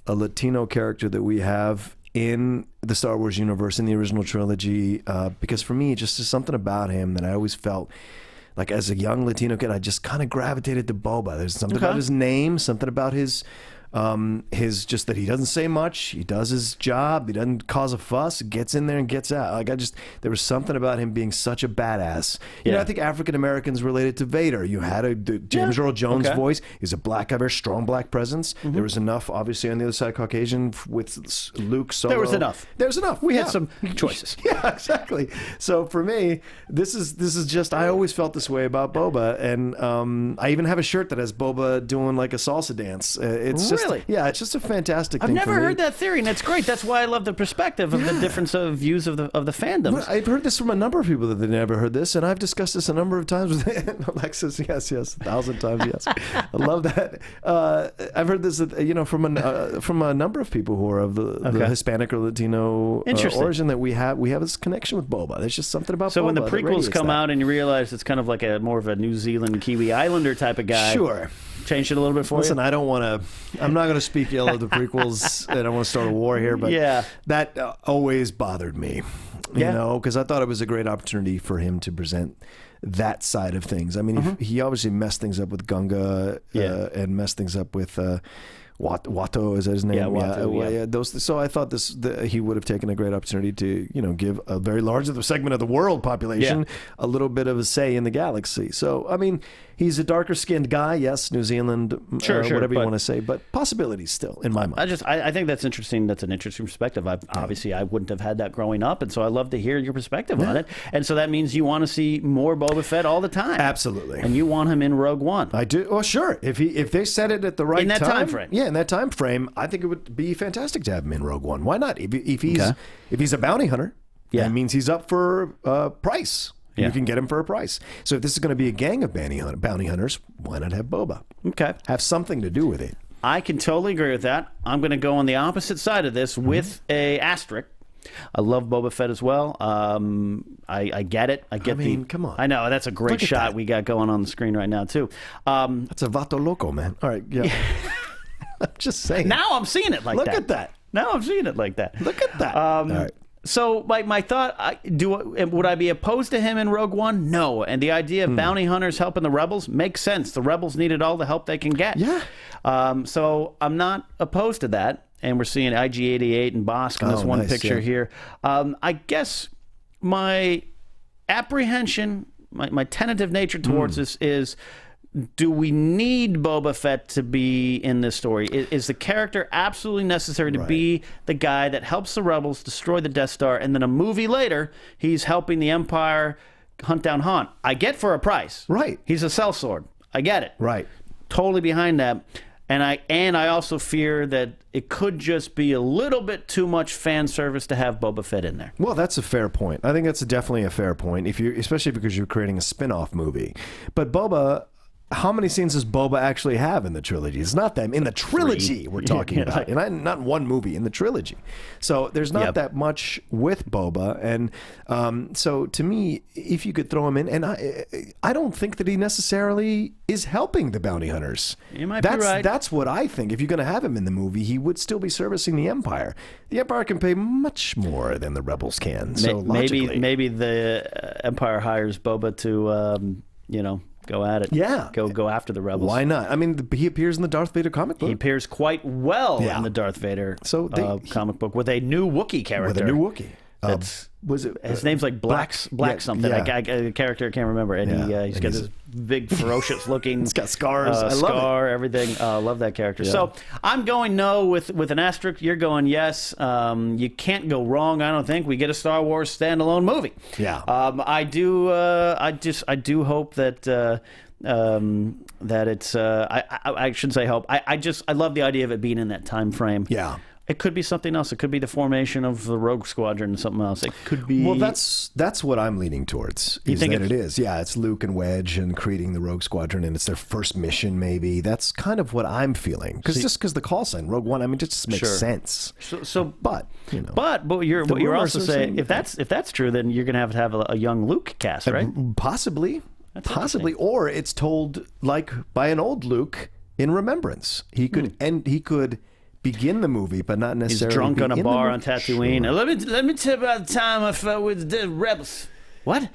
a Latino character that we have in the Star Wars universe, in the original trilogy, because for me, just there's something about him that I always felt like as a young Latino kid, I just kind of gravitated to Boba. There's something about his name, something about his just that he doesn't say much. He does his job. He doesn't cause a fuss. Gets in there and gets out. Like there was something about him being such a badass. You know, I think African Americans related to Vader. You had the James Earl Jones voice. He's a black guy, very strong black presence. There was enough, obviously, on the other side, Caucasian with Luke Solo. There was enough. There's enough. We had some choices. Yeah, exactly. So for me, this is just, I always felt this way about Boba, and I even have a shirt that has Boba doing like a salsa dance. It's just, yeah, it's just a fantastic thing. I've never heard that theory, and that's great. That's why I love the perspective of the difference of views of the fandoms. Well, I've heard this from a number of people that they never heard this, and I've discussed this a number of times with Alexis. Yes, 1,000 times. Yes, I love that. I've heard this, from a number of people who are of the Hispanic or Latino origin, that we have this connection with Boba. There's just something about Boba. So when the prequels come out and you realize it's kind of like more of a New Zealand Kiwi Islander type of guy, sure. Changed it a little bit for you? Listen, I'm not going to speak ill of the prequels, and I don't want to start a war here, but that always bothered me, because I thought it was a great opportunity for him to present that side of things. I mean, he obviously messed things up with Gunga and messed things up with Watto, is that his name? Yeah, Watto, So I thought he would have taken a great opportunity to, give a very large segment of the world population a little bit of a say in the galaxy. So, I mean, he's a darker skinned guy. Yes, New Zealand, whatever you want to say, but possibilities still in my mind. I think that's interesting. That's an interesting perspective. Obviously, I wouldn't have had that growing up, and so I love to hear your perspective on it. And so that means you want to see more Boba Fett all the time. Absolutely. And you want him in Rogue One. I do. Well, sure. If they said it at the right time. In that time frame. Yeah, in that time frame, I think it would be fantastic to have him in Rogue One. Why not? If he's a bounty hunter, that means he's up for a price. You can get him for a price. So if this is going to be a gang of bounty hunters, why not have Boba? Okay. Have something to do with it. I can totally agree with that. I'm going to go on the opposite side of this with a asterisk. I love Boba Fett as well. I get it. Come on. I know. That's a great shot we got going on the screen right now, too. That's a vato loco, man. All right. Yeah. I'm just saying. Now I'm seeing it like Look that. at that. Now I'm seeing it like that. Look at that. All right. So my thought, would I be opposed to him in Rogue One? No. And the idea of bounty hunters helping the rebels makes sense. The rebels needed all the help they can get. Yeah. So I'm not opposed to that. And we're seeing IG-88 and Bosk in this one picture here. I guess my apprehension, my tentative nature towards this is, do we need Boba Fett to be in this story? Is the character absolutely necessary to be the guy that helps the rebels destroy the Death Star, and then a movie later, he's helping the Empire hunt down Han? I get for a price. Right. He's a sellsword. I get it. Right. Totally behind that. And I also fear that it could just be a little bit too much fan service to have Boba Fett in there. Well, that's a fair point. I think that's definitely a fair point, especially because you're creating a spin-off movie. But Boba... How many scenes does Boba actually have in the trilogy? It's not them. In the trilogy we're talking about. And not one movie, in the trilogy. So there's not that much with Boba. And so to me, if you could throw him in, and I don't think that he necessarily is helping the bounty hunters. You might be right. That's what I think. If you're going to have him in the movie, he would still be servicing the Empire. The Empire can pay much more than the rebels can. So maybe the Empire hires Boba to, go at it. Yeah. Go after the rebels. Was not? I mean, he appears in the Darth Vader comic book. He appears quite well in the Darth Vader comic book with a new Wookiee character. His name's like Black something. Yeah. A character I can't remember. And he's got this big, ferocious looking. He's got scars. I love scar, everything. Love that character. Yeah. So I'm going no with an asterisk. You're going yes. You can't go wrong. I don't think we get a Star Wars standalone movie. Yeah. I do. I do hope that. That it's. I shouldn't say hope. I love the idea of it being in that time frame. Yeah. It could be something else. It could be the formation of the Rogue Squadron and something else. It could be... Well, that's what I'm leaning towards. You think it is. Yeah, it's Luke and Wedge and creating the Rogue Squadron, and it's their first mission, maybe. That's kind of what I'm feeling. Because the call sign, Rogue One, I mean, it just makes sense. But you're also saying, if that's true, then you're going to have a young Luke cast, right? Possibly. Or it's told like by an old Luke in remembrance. He could begin the movie, but not necessarily. He's drunk on a bar on Tatooine. Sure. Let me tell you about the time I fell with the rebels. What?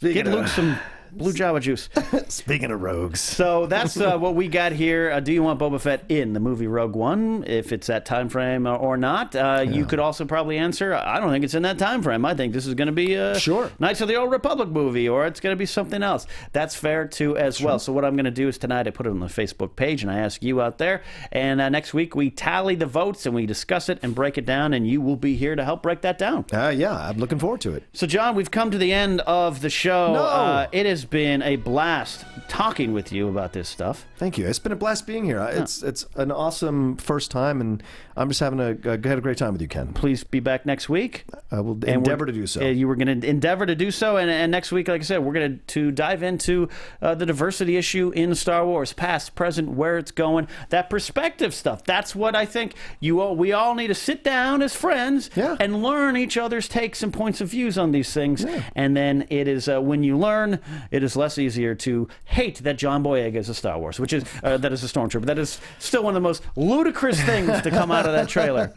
Get Luke some blue Java juice. Speaking of rogues. So that's what we got here. Do you want Boba Fett in the movie Rogue One, if it's that time frame or not? You could also probably answer, I don't think it's in that time frame. I think this is going to be a Knights of the Old Republic movie, or it's going to be something else. That's fair, too, as well. So what I'm going to do is tonight I put it on the Facebook page, and I ask you out there. And next week we tally the votes, and we discuss it and break it down, and you will be here to help break that down. Yeah, I'm looking forward to it. So, John, we've come to the end of the show. No. It has been a blast talking with you about this stuff. Thank you. It's been a blast being here. It's an awesome first time, and I'm just having had a great time with you, Ken. Please be back next week. I will endeavor to do so. You were going to endeavor to do so, and next week, like I said, we're going to dive into the diversity issue in Star Wars, past, present, where it's going, that perspective stuff. That's what I think we all need to sit down as friends and learn each other's takes and points of views on these things. Yeah. And then it is when you learn, it is less easier to hate that John Boyega is a Star Wars, which is that is a stormtrooper. That is still one of the most ludicrous things to come out of that trailer.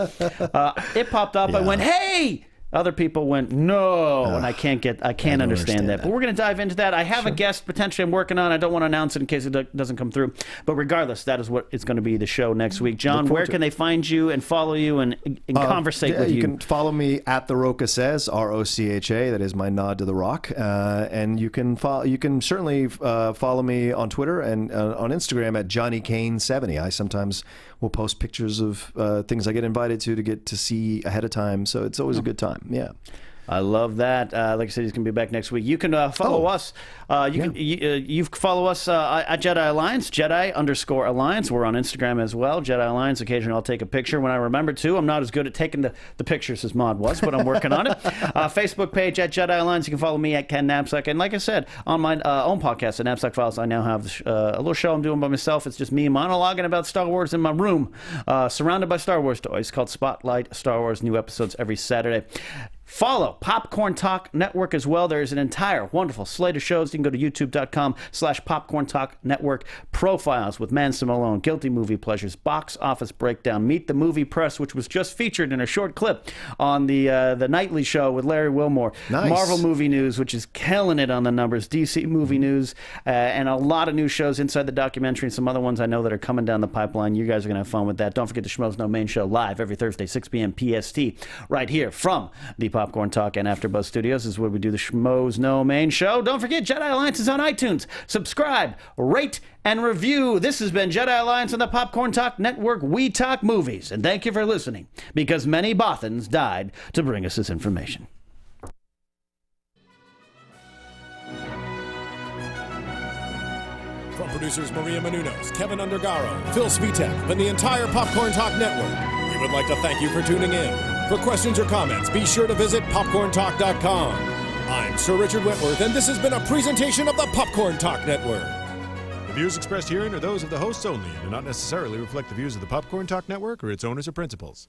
It popped up. I went, hey! Other people went, no, and I can't understand that. But we're going to dive into that. I have a guest potentially I'm working on. I don't want to announce it in case it doesn't come through. But regardless, that is what it's going to be the show next week. John, where can they find you and follow you and conversate with you? You can follow me at The Rocha Says, ROCHA. That is my nod to The Rock. And you can certainly follow me on Twitter and on Instagram at JohnnyCane70. I sometimes will post pictures of things I get invited to get to see ahead of time. So it's always a good time. Yeah. I love that. Like I said, he's going to be back next week. You can follow us. You follow us at Jedi Alliance, Jedi_Alliance. We're on Instagram as well, Jedi Alliance. Occasionally I'll take a picture when I remember to. I'm not as good at taking the pictures as Maude was, but I'm working on it. Facebook page at Jedi Alliance. You can follow me at Ken Napzok. And like I said, on my own podcast, the Napzok Files, I now have a little show I'm doing by myself. It's just me monologuing about Star Wars in my room, surrounded by Star Wars toys, called Spotlight Star Wars. New episodes every Saturday. Follow Popcorn Talk Network as well. There's an entire wonderful slate of shows. You can go to youtube.com/Popcorn Talk Network. Profiles with Man Simone, Guilty Movie Pleasures, Box Office Breakdown, Meet the Movie Press, which was just featured in a short clip on the Nightly Show with Larry Wilmore. Nice. Marvel Movie News, which is killing it on the numbers, DC Movie News, and a lot of new shows inside the documentary and some other ones I know that are coming down the pipeline. You guys are going to have fun with that. Don't forget the Schmoes Know Main Show live every Thursday, 6 p.m. PST, right here from the Popcorn Talk and AfterBuzz Studios. This is where we do the Schmoes Know Main Show. Don't forget, Jedi Alliance is on iTunes. Subscribe, rate, and review. This has been Jedi Alliance on the Popcorn Talk Network. We talk movies, and thank you for listening, because many Bothans died to bring us this information. From producers Maria Menounos, Kevin Undergaro, Phil Svitek, and the entire Popcorn Talk Network, we would like to thank you for tuning in. For questions or comments, be sure to visit popcorntalk.com. I'm Sir Richard Wentworth, and this has been a presentation of the Popcorn Talk Network. The views expressed herein are those of the hosts only and do not necessarily reflect the views of the Popcorn Talk Network or its owners or principals.